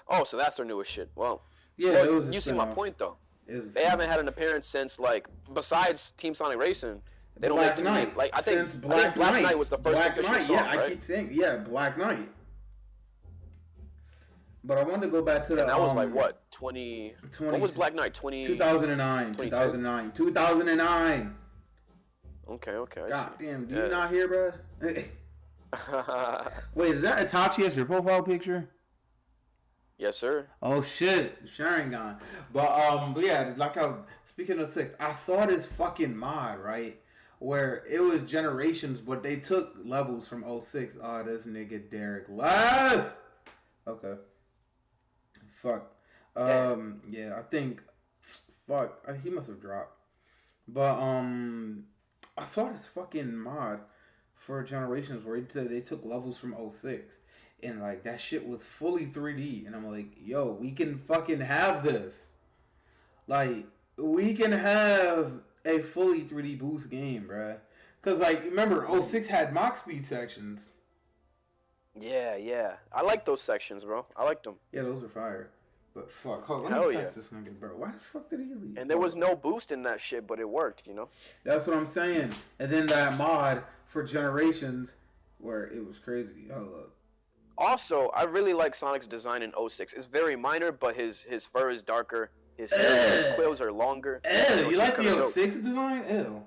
Oh, so that's their newest shit. Well, Yeah, well, it was a you see my spin-off. point though. It was a They spin-off. haven't had an appearance since like besides Team Sonic Racing. They don't Black make too many. Knight. Like I think Since Black Knight was the first Black official Knight, song, yeah, right? I keep saying, yeah, Black Knight. But I wanted to go back to the. And that was like what 20. 20 What was Black Knight? 2009. 2009. Okay. I God see. damn, do Yeah. you not hear, bro? Wait, is that Itachi as your profile picture? Yes, sir. Oh shit, Sharingan. But yeah, like I was speaking of 6, I saw this fucking mod, right? Where it was Generations, but they took levels from 06. Oh, this nigga Derek left. Okay. Fuck. Yeah, I think fuck, he must have dropped. But I saw this fucking mod for Generations where it said they took levels from 06. And like that shit was fully 3D, and I'm like, yo, we can fucking have this. Like, we can have a fully 3D Boost game, bruh. Cause like, remember, 06 had Mach Speed sections. Yeah. I like those sections, bro. I liked them. Yeah, those were fire. But fuck, hold on, Hell let me yeah. text this nigga, bro. Why the fuck did he leave? And there was no boost in that shit, but it worked, you know. That's what I'm saying. And then that mod for Generations, where it was crazy. Hold up. Also, I really like Sonic's design in 06. It's very minor, but his fur is darker. His quills are longer. Ew, you like kinda the dope. 06 design? Ew.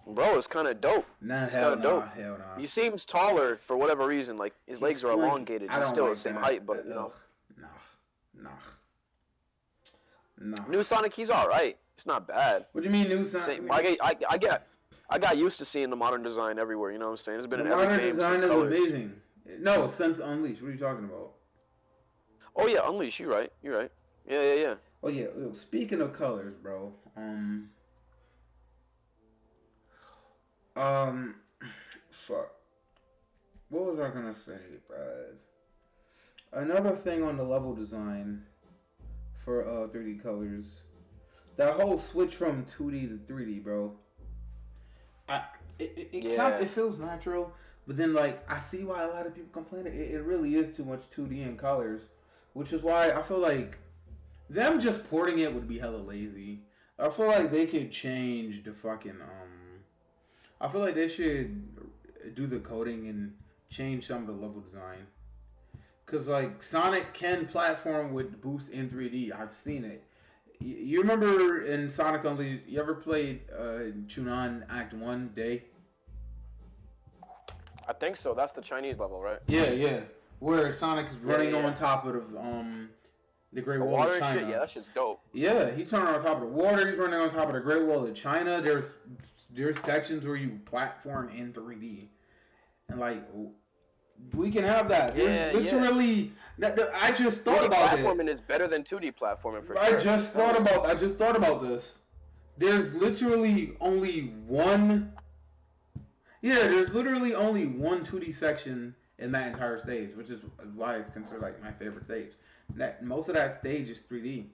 Bro, it's kind of dope. Nah, It's hell kinda dope. nah, hell nah. He seems taller for whatever reason. Like his legs are Slick. elongated. I He's don't still like the same that. height, but you know. Nah. New Sonic, he's all right. It's not bad. What do you mean new Sonic? I I got used to seeing the modern design everywhere. You know what I'm saying? It's been The in every modern game design since is Colors. amazing. No, since Unleashed. What are you talking about? Oh yeah, Unleash. You're right. You're right. Yeah. Oh yeah. Speaking of colors, bro. Fuck. What was I gonna say, Brad? Another thing on the level design for 3D colors. That whole switch from 2D to 3D, bro. It feels natural, but then like I see why a lot of people complain. It really is too much 2D in colors, which is why I feel like them just porting it would be hella lazy. I feel like they could change the fucking I feel like they should do the coding and change some of the level design. Cause like Sonic can platform with boost in 3D. I've seen it. You remember in Sonic Unleashed? You ever played Chunan Act 1 Day? I think so. That's the Chinese level, right? Yeah. Where Sonic is running yeah. on top of the Great The Wall water of and China. shit. Yeah, that shit's dope. Yeah, he's running on top of the water. He's running on top of the Great Wall of China. There's sections where you platform in 3D, and like we can have that. Yeah, literally. I just thought about it. Platforming is better than 2D platforming for sure. I just thought about this. There's literally only one. Yeah, there's literally only one 2D section in that entire stage, which is why it's considered like my favorite stage. Most of that stage is 3D.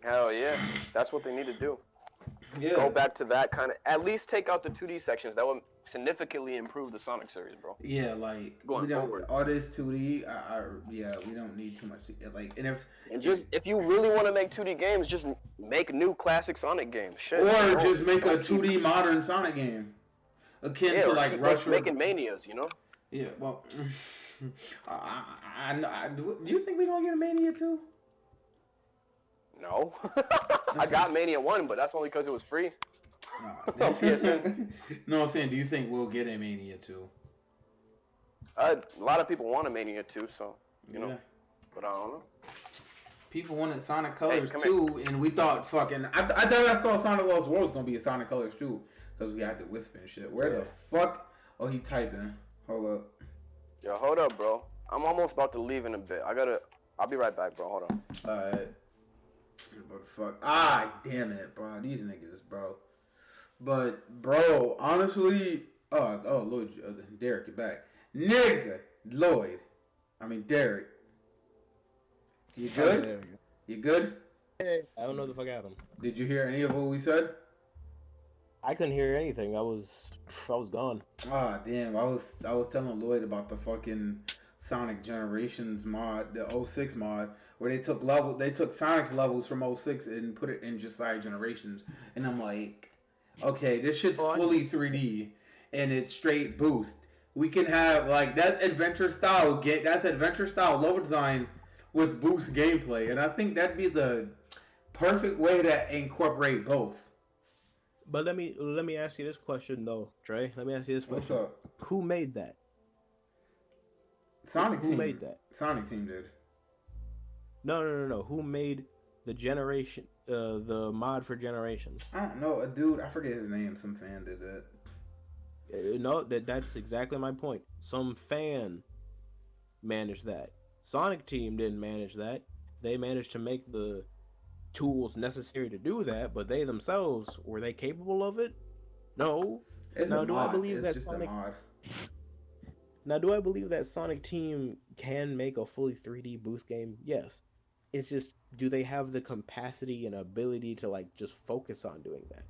Hell yeah, that's what they need to do. Yeah. Go back to that kind of. At least take out the 2D sections. That would significantly improve the Sonic series, bro. Yeah, like Going we don't forward. all this 2D. Yeah, we don't need too much. Like, and if you really want to make 2D games, just make new classic Sonic games. Shit. or just make a 2D modern Sonic game, akin to like Rush. Making Manias, you know. Yeah, well, do you think we're gonna get a Mania 2? No, I got Mania 1, but that's only because it was free. No, I'm saying, do you think we'll get a Mania 2? A lot of people want a Mania 2, so you know. Yeah. But I don't know. People wanted Sonic Colors come too, and we thought fucking. I thought Sonic Lost World was gonna be a Sonic Colors too, because we had to whisper and shit. Where the fuck? Oh, he typing. Hold up. Yo, hold up, bro. I'm almost about to leave in a bit. I'll be right back, bro. Hold on. Alright. What the fuck? Ah, damn it, bro. These niggas, bro. But, bro, honestly, Lloyd, Derek, you're back. Nigga, Derek. You good? You good? Hey, I don't know the fuck happened. Did you hear any of what we said? I couldn't hear anything. I was gone. Ah, damn. I was telling Lloyd about the fucking Sonic Generations mod, the 06 mod, where they took Sonic's levels from 06 and put it in just Sonic Generations. And I'm like, okay, this shit's fully 3D and it's straight boost. We can have like that's adventure style level design with boost gameplay, and I think that'd be the perfect way to incorporate both. But let me ask you this question though, Trey. Let me ask you this question. What's up? Who made that? Sonic Who Team made that? Sonic Team did. No. Who made the generation? The mod for Generations? I don't know, a dude. I forget his name. Some fan did that. No, that's exactly my point. Some fan managed that. Sonic Team didn't manage that. They managed to make the tools necessary to do that, but they themselves, were they capable of it? No. It's Now, a do mod. I believe It's that just Sonic? a mod. Now, do I believe that Sonic Team can make a fully 3D boost game? Yes. It's just, do they have the capacity and ability to like just focus on doing that?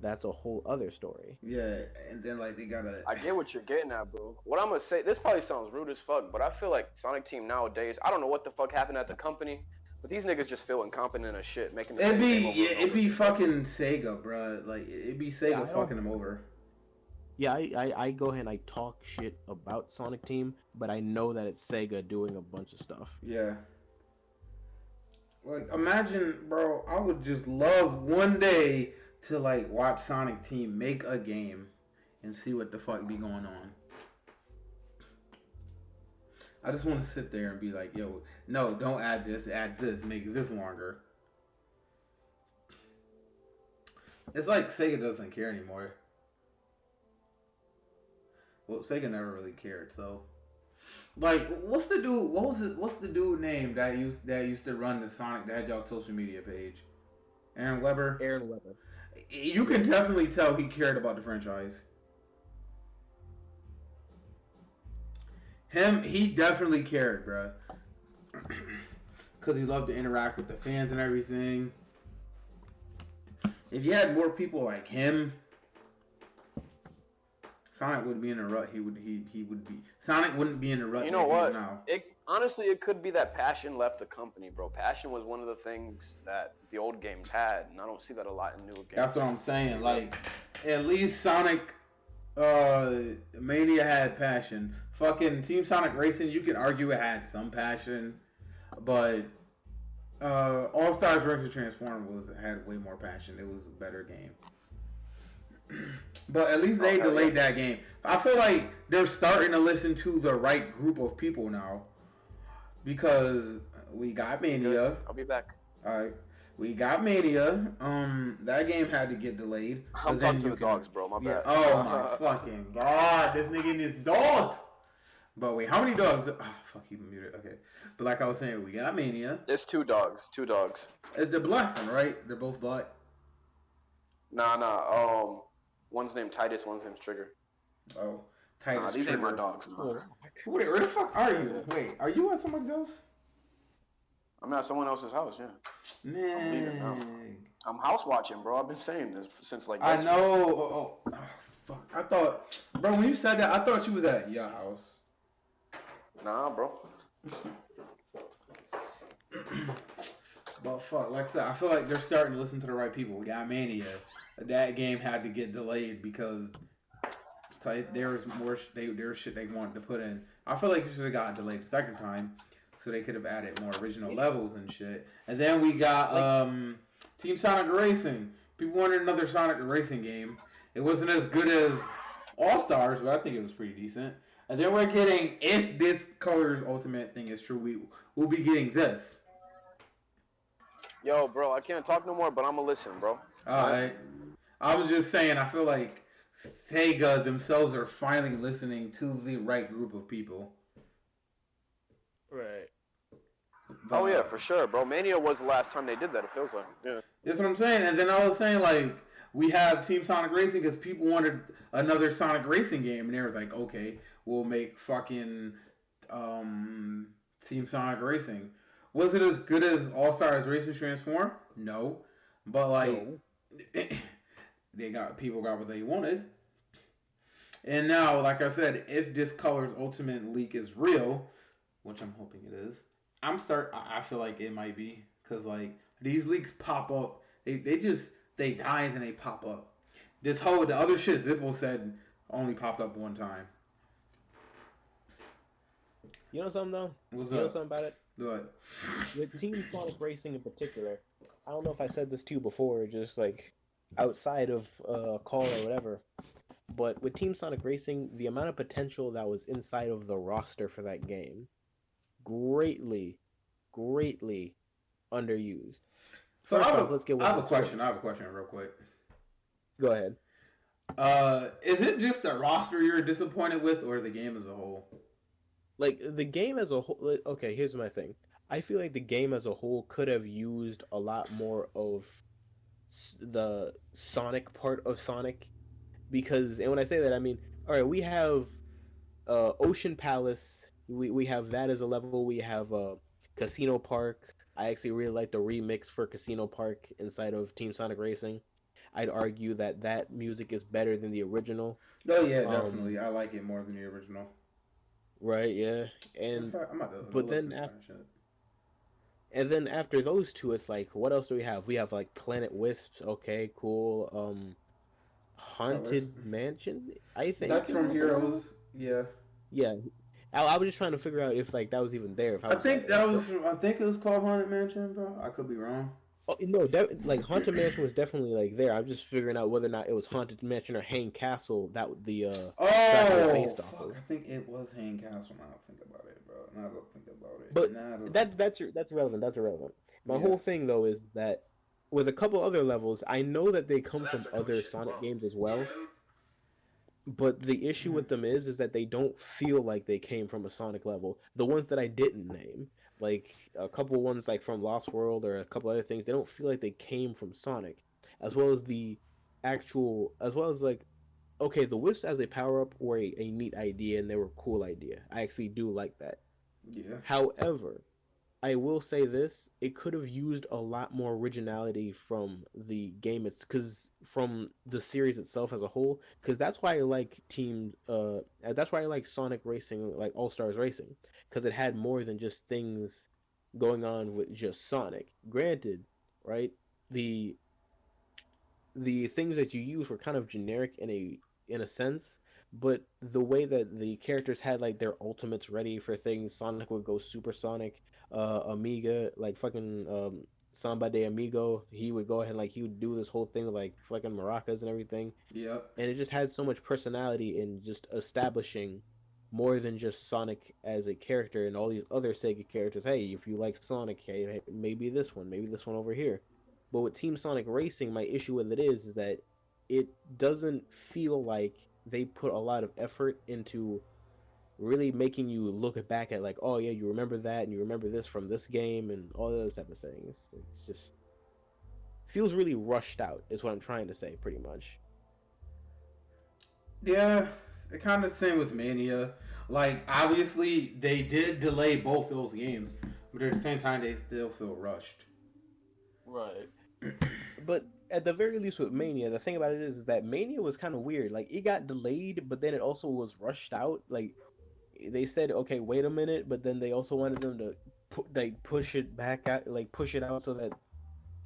That's a whole other story. Yeah, and then like they gotta. I get what you're getting at, bro. What I'm gonna say, this probably sounds rude as fuck, but I feel like Sonic Team nowadays, I don't know what the fuck happened at the company, but these niggas just feel incompetent as shit, making the same game over and It'd over. be fucking Sega, bro. Like it'd be Sega Yeah, fucking them over. Yeah, I go ahead and I talk shit about Sonic Team, but I know that it's Sega doing a bunch of stuff. Yeah. Like imagine, bro. I would just love one day to like watch Sonic Team make a game and see what the fuck be going on. I just want to sit there and be like, yo, no, don't add this, make this longer. It's like Sega doesn't care anymore. Well, Sega never really cared, so. Like, what's the dude? What's the dude name that used to run the Sonic the Hedgehog social media page? Aaron Weber. Aaron Weber. You can definitely tell he cared about the franchise. He definitely cared, bro. Because he loved to interact with the fans and everything. If you had more people like him, Sonic would be in a rut. He would be. Sonic wouldn't be in a rut. You know what? Now. Honestly, it could be that passion left the company, bro. Passion was one of the things that the old games had, and I don't see that a lot in newer games. That's what I'm saying. Like, at least Sonic Mania had passion. Fucking Team Sonic Racing, you can argue it had some passion, but All Stars Versus Transform had way more passion. It was a better game. But at least they delayed that game. I feel like they're starting to listen to the right group of people now. Because we got Mania. Good. I'll be back. Alright. We got Mania. That game had to get delayed. I'm talking to the dogs, bro. My bad. Oh my fucking god. This nigga and his dogs. But wait, how many dogs? Oh, fuck, he muted. Okay. But like I was saying, we got Mania. It's 2 dogs. 2 dogs. It's the black one, right? They're both black. Nah. One's named Titus, one's named Trigger. Oh, Titus. These Trigger. ain't my dogs. Man. Wait, where the fuck are you? Wait, are you at somebody's house? I'm at someone else's house, yeah. Man. I'm house watching, bro. I've been saying this since like. I know. Oh, fuck. I thought, bro, when you said that, I thought you was at your house. Nah, bro. But fuck, like I said, I feel like they're starting to listen to the right people. We got Mania. That game had to get delayed because there was more. There was shit they wanted to put in. I feel like it should have gotten delayed the second time, so they could have added more original levels and shit. And then we got Team Sonic Racing. People wanted another Sonic Racing game. It wasn't as good as All Stars, but I think it was pretty decent. And then we're getting, if this Colors Ultimate thing is true, we'll be getting this. Yo, bro, I can't talk no more, but I'ma listen, bro. Alright. I was just saying, I feel like Sega themselves are finally listening to the right group of people. Right. But, Oh yeah, for sure, bro. Mania was the last time they did that. It feels like. Yeah. That's what I'm saying. And then I was saying, like, we have Team Sonic Racing because people wanted another Sonic Racing game, and they were like, okay, we'll make fucking Team Sonic Racing. Was it as good as All Stars Racing Transform? No, but like, people got what they wanted. And now, like I said, if this Colors Ultimate leak is real, which I'm hoping it is, I feel like it might be because like these leaks pop up. They die and then they pop up. The other shit Zippo said only popped up one time. You know something though? What's you know up? something about it? What? With Team Sonic Racing in particular, I don't know if I said this to you before, just like outside of call or whatever, but with Team Sonic Racing, the amount of potential that was inside of the roster for that game, greatly underused. So First I off, let's get I have a question real quick. Go ahead. Is it just the roster you're disappointed with, or the game as a whole? Like the game as a whole. Okay, here's my thing. I feel like the game as a whole could have used a lot more of the Sonic part of Sonic, because, and when I say that, I mean, all right, we have Ocean Palace. We have that as a level. We have Casino Park. I actually really like the remix for Casino Park inside of Team Sonic Racing. I'd argue that music is better than the original. Oh yeah, definitely. I like it more than the original. Right, yeah. And but then after those two, it's like, what else do we have? We have like Planet Wisps. Okay, cool. Haunted Mansion, I think. That's from Heroes. Yeah. Yeah. I was just trying to figure out if like that was even there. If I think it was called Haunted Mansion, bro. I could be wrong. Oh, no, like Haunted Mansion was definitely like there. I'm just figuring out whether or not it was Haunted Mansion or Hang Castle. That the track was based off of. I think it was Hang Castle. Now I think about it, bro. Now I don't think about it. But that's irrelevant. That's irrelevant. My whole thing though is that with a couple other levels, I know that they come from other Sonic games as well. But the issue with them is that they don't feel like they came from a Sonic level. The ones that I didn't name, like a couple ones like from Lost World or a couple other things, they don't feel like they came from Sonic, as well as as well as like, okay, the Wisps as a power up were a neat idea and they were a cool idea. I actually do like that. Yeah. However, I will say this: it could have used a lot more originality from the game. It's because from the series itself as a whole. Because that's why I like That's why I like Sonic Racing, like All Stars Racing, because it had more than just things going on with just Sonic. Granted, right? The the things that you use were kind of generic in a sense, but the way that the characters had like their ultimates ready for things, Sonic would go supersonic, Amiga, like fucking Samba de Amigo, he would go ahead and like he would do this whole thing with, like fucking maracas and everything, Yep. and it just had so much personality in just establishing more than just Sonic as a character and all these other Sega characters. Hey, if you like Sonic, hey, maybe this one over here. But with Team Sonic Racing, my issue with it is that it doesn't feel like they put a lot of effort into really making you look back at like, oh yeah, you remember that and you remember this from this game and all those type of things. It's just feels really rushed out, is what I'm trying to say, pretty much. Yeah, it kind of the same with Mania. Like, obviously, they did delay both those games, but at the same time, they still feel rushed. Right. But at the very least with Mania, the thing about it is that Mania was kind of weird. Like it got delayed, but then it also was rushed out. Like they said, okay, wait a minute, but then they also wanted them to push it back out, like push it out so that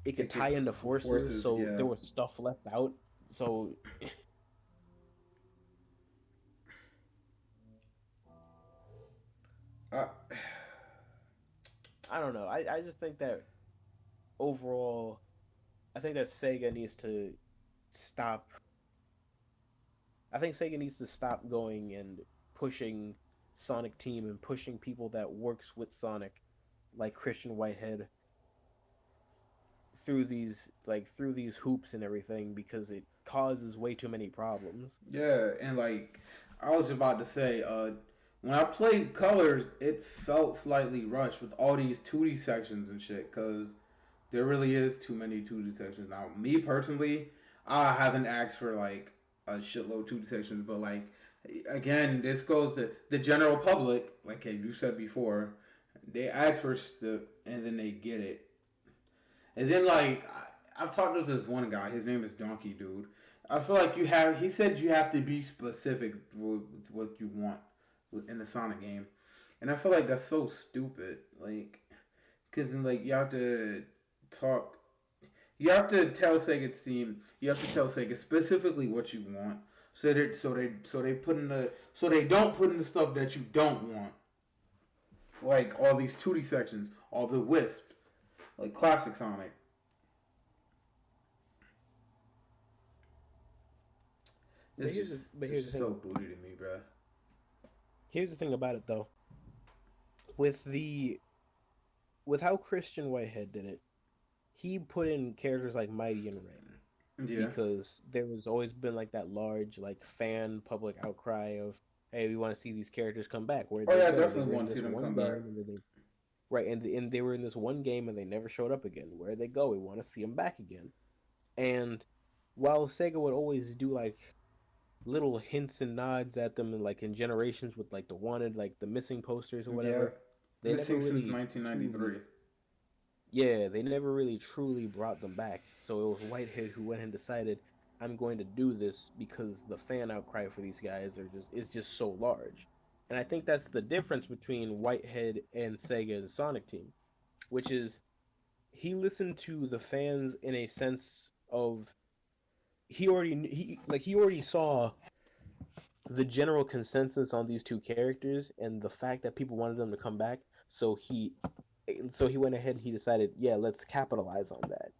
it could It could tie into forces. So yeah. there was stuff left out. So Uh, I don't know. I just think that overall, I think that Sega needs to stop. I think Sega needs to stop going and pushing Sonic Team and pushing people that works with Sonic, like Christian Whitehead, through these hoops and everything because it causes way too many problems. yeah, and like I was about to say, when I played Colors, it felt slightly rushed with all these 2D sections and shit, because there really is too many 2D sections. Now, me personally, I haven't asked for like a shitload 2D sections, but like again, this goes to the general public. Like you said before, they ask for stuff and then they get it. And then like I've talked to this one guy. His name is Donkey Dude. I feel like you have. He said you have to be specific with what you want in the Sonic game, and I feel like that's so stupid. Like, cause then like you have to talk. You have to tell Sega team. You have to tell Sega specifically what you want, so they put in the so they don't put in the stuff that you don't want. Like all these 2D sections, all the wisps, like classic Sonic. But It's here's just, but it's here's the just thing. so booty to me, bro. Here's the thing about it though. With how Christian Whitehead did it, he put in characters like Mighty and Ray Yeah. because there has always been like that large like fan public outcry of, hey, we want to see these characters come back. Where Oh they yeah, I go? They definitely were in want to this see them one come game, back. and then right, and they were in this one game and they never showed up again. Where they go? We want to see them back again. And while Sega would always do like little hints and nods at them, and like in Generations with like the wanted, like the missing posters or Yeah. whatever, they never Missing since really 1993. yeah, they never really truly brought them back. So it was Whitehead who went and decided, I'm going to do this because the fan outcry for these guys is just so large. And I think that's the difference between Whitehead and Sega and Sonic Team, which is he listened to the fans in a sense of he already saw the general consensus on these two characters and the fact that people wanted them to come back. So he went ahead. He decided, yeah, let's capitalize on that.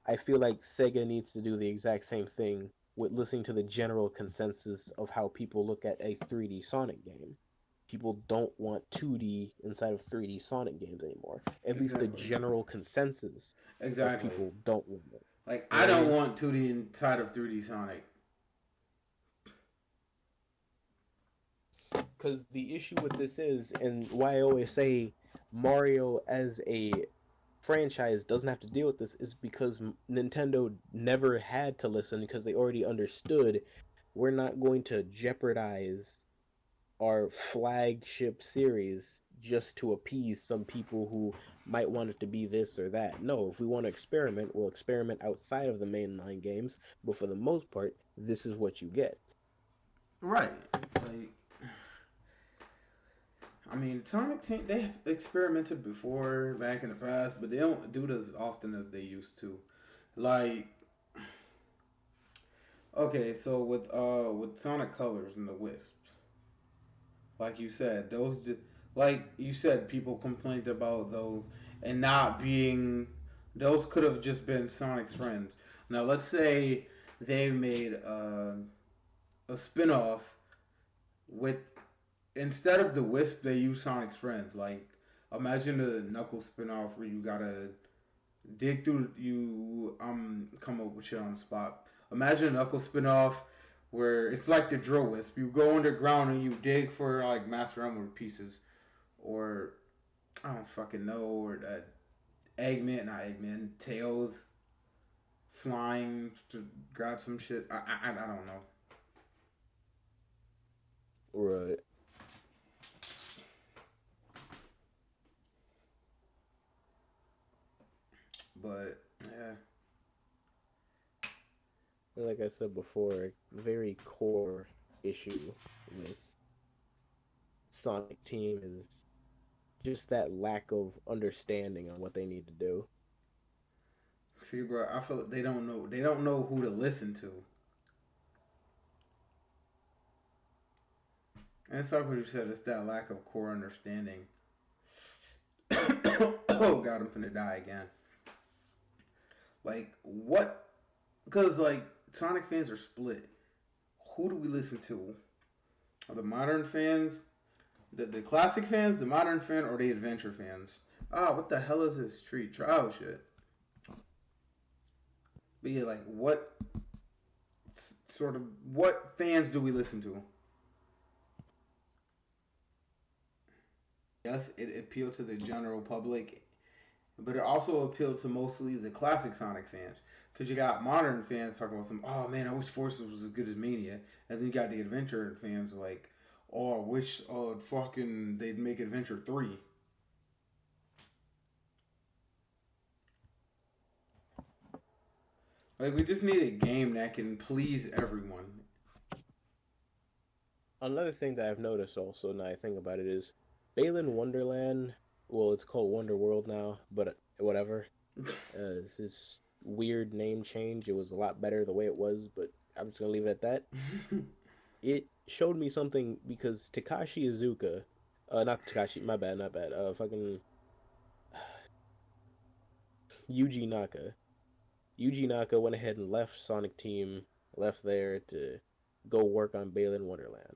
I feel like Sega needs to do the exact same thing with listening to the general consensus of how people look at a 3D Sonic game. people don't want 2D inside of 3D Sonic games anymore. At least the Exactly. general consensus of Exactly. people don't want it. Like, You know I what I don't mean? want 2D inside of 3D Sonic. Because the issue with this is, and why I always say Mario as a franchise doesn't have to deal with this, is because Nintendo never had to listen because they already understood we're not going to jeopardize our flagship series just to appease some people who might want it to be this or that. No, if we want to experiment, we'll experiment outside of the mainline games, but for the most part, this is what you get. Right. Like, I mean, Sonic Team, they have experimented before back in the past, but they don't do it as often as they used to. Like, okay, so with Sonic Colors and the Wisps, like you said, like you said, people complained about those and not being, those could have just been Sonic's friends. Now, let's say they made a spin-off with, instead of the Wisp, they use Sonic's friends. Like, imagine a Knuckles spin-off where you gotta dig through, come up with shit on the spot. Imagine a Knuckles spin-off where it's like the Drill Wisp. You go underground and you dig for like Master Emerald pieces, or I don't fucking know, or that Tails flying to grab some shit. I don't know. Right. But yeah, Like I said before, a very core issue with Sonic Team is just that lack of understanding on what they need to do. see, bro, I feel like they don't know. They don't know who to listen to. And it's like what you said. It's that lack of core understanding. Oh God, I'm finna die again. Like what? Because like Sonic fans are split. Who do we listen to? Are the modern fans, the classic fans, the modern fan, or the adventure fans? Ah, what the hell is this tree? Oh shit. But yeah, like what sort of, what fans do we listen to? Yes, it appealed to the general public, but it also appealed to mostly the classic Sonic fans. Because you got modern fans talking about some, oh man, I wish Forces was as good as Mania. And then you got the adventure fans like, oh, I wish fucking they'd make Adventure 3. Like, we just need a game that can please everyone. Another thing that I've noticed also, now I think about it, is Balan Wonderland. Well, it's called Wonder World now, but whatever. It's this weird name change. It was a lot better the way it was, but I'm just gonna leave it at that. It showed me something because Takashi Iizuka, not Takashi, my bad, not bad. Fucking Yuji Naka. Yuji Naka went ahead and left Sonic Team, left there to go work on Balan Wonderland.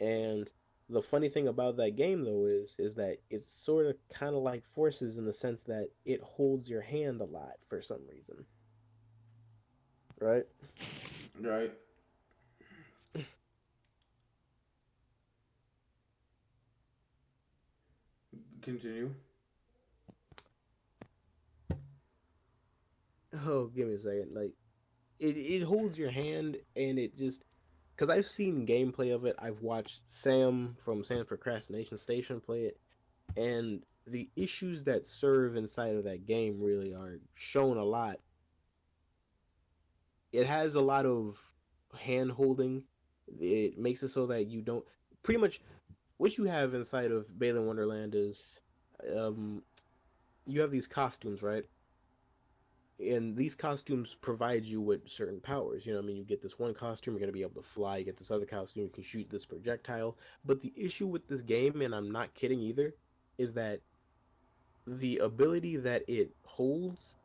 And the funny thing about that game though is that it's sort of kind of like Forces in the sense that it holds your hand a lot for some reason. Right? Right. Continue. Oh, give me a second. Like it holds your hand and it just because I've seen gameplay of it. I've watched Sam from Sam's Procrastination Station play it, and the issues that serve inside of that game really are shown a lot. It has a lot of hand holding. It makes it so that you don't pretty much what you have inside of Balan Wonderland is um you have these costumes, right? And these costumes provide you with certain powers. You know, what I mean, you get this one costume, you're gonna be able to fly. You get this other costume, you can shoot this projectile. But the issue with this game, and I'm not kidding either, is that the ability that it holds,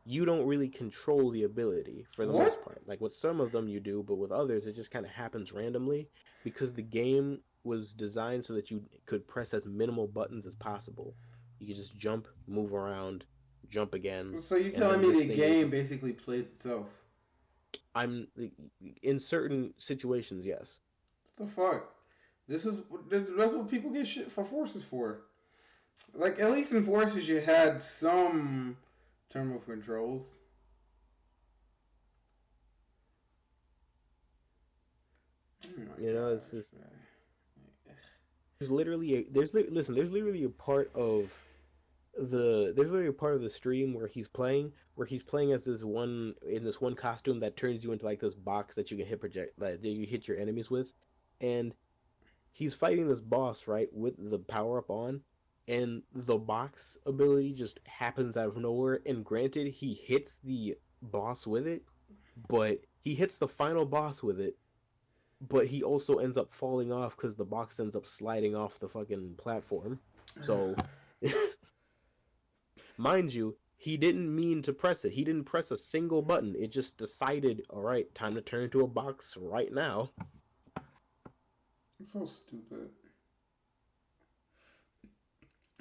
you don't really control the ability for the most What? part. Like with some of them you do, but with others it just kind of happens randomly because the game was designed so that you could press as minimal buttons as possible. You could just jump, move around, jump again. So you're and telling then me this the thing game is- basically plays itself? I'm in certain situations, yes. What the fuck? That's what people get shit for forces for. Like, at least in forces, you had some terminal controls. Oh my You know, it's gosh, just man. there's literally a part of the stream where he's playing as this one in this one costume that turns you into like this box that you can that you hit your enemies with, and he's fighting this boss, right, with the power up on, and the box ability just happens out of nowhere, and granted he hits the boss with it, but he hits the final boss with it, but he also ends up falling off because the box ends up sliding off the fucking platform. So mind you, he didn't mean to press it. He didn't press a single button. It just decided, all right, time to turn into a box right now. It's so stupid.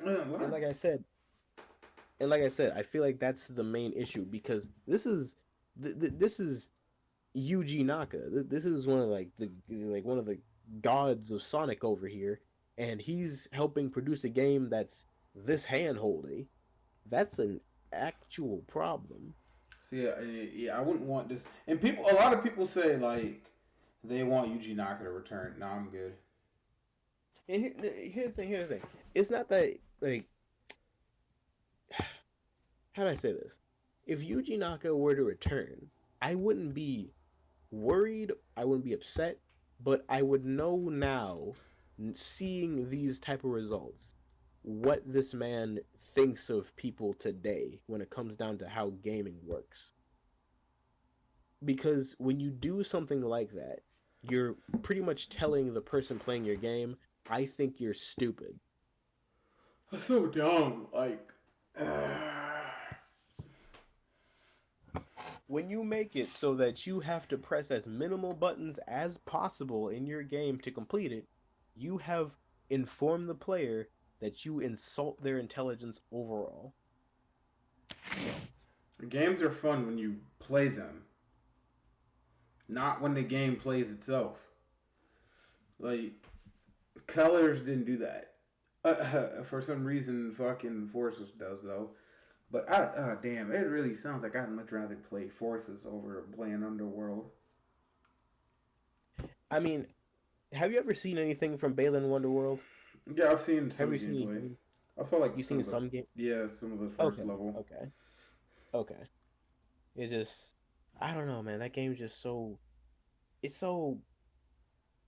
And like I said, I feel like that's the main issue because this is Yuji Naka. This is one of one of the gods of Sonic over here, and he's helping produce a game that's this hand-holdy. That's an actual problem. So yeah, I wouldn't want this. And a lot of people say like they want Yuji Naka to return. No, I'm good. And here's the thing. It's not that like how do I say this? If Yuji Naka were to return, I wouldn't be worried, I wouldn't be upset, but I would know now, seeing these type of results, what this man thinks of people today when it comes down to how gaming works. Because when you do something like that, you're pretty much telling the person playing your game, I think you're stupid. That's so dumb. Like, when you make it so that you have to press as minimal buttons as possible in your game to complete it, you have informed the player that you insult their intelligence overall. games are fun when you play them, not when the game plays itself. Like, Colors didn't do that. For some reason, fucking Forces does though. But damn, it really sounds like I'd much rather play Forces over playing Underworld. I mean, have you ever seen anything from Balan Wonderworld? Yeah, I've seen some Have you gameplay. seen? I saw like You've seen some game? Yeah, some of the first Okay, level. okay. It's just, I don't know, man. That game's just it's so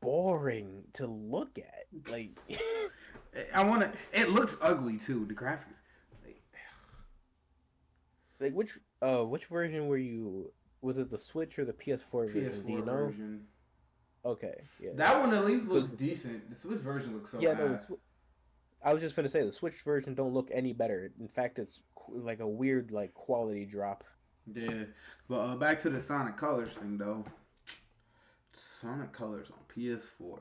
boring to look at. Like, It looks ugly too. The graphics. like which version were you? Was it the Switch or the PS4 version? Do you PS4 know? version. Okay, yeah. That one at least looks decent. The Switch version looks so Yeah, no, ass. I was just gonna say the Switch version don't look any better. In fact, it's like a weird like quality drop. Yeah, but back to the Sonic Colors thing though. Sonic Colors on PS4.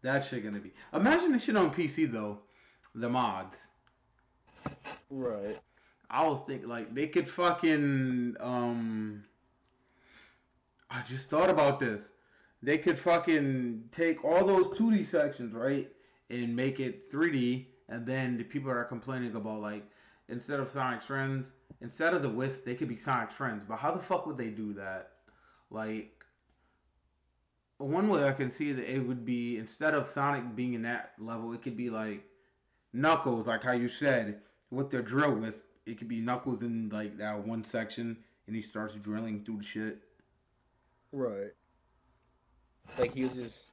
That shit gonna be. Imagine this shit on PC though. The mods. Right. I was thinking like they could fucking I just thought about this. They could fucking take all those 2D sections, right, and make it 3D, and then the people that are complaining about like instead of Sonic's friends, instead of the Wisp, they could be Sonic's friends. But how the fuck would they do that? Like, one way I can see that it would be instead of Sonic being in that level, it could be like Knuckles, like how you said, with their drill Wisp. It could be Knuckles in like that one section, and he starts drilling through the shit. Right. Like he was just,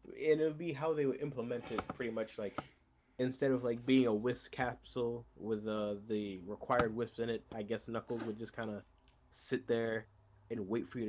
and it would be how they would implement it. Pretty much like instead of like being a wisp capsule with the required wisps in it, I guess Knuckles would just kind of sit there and wait for you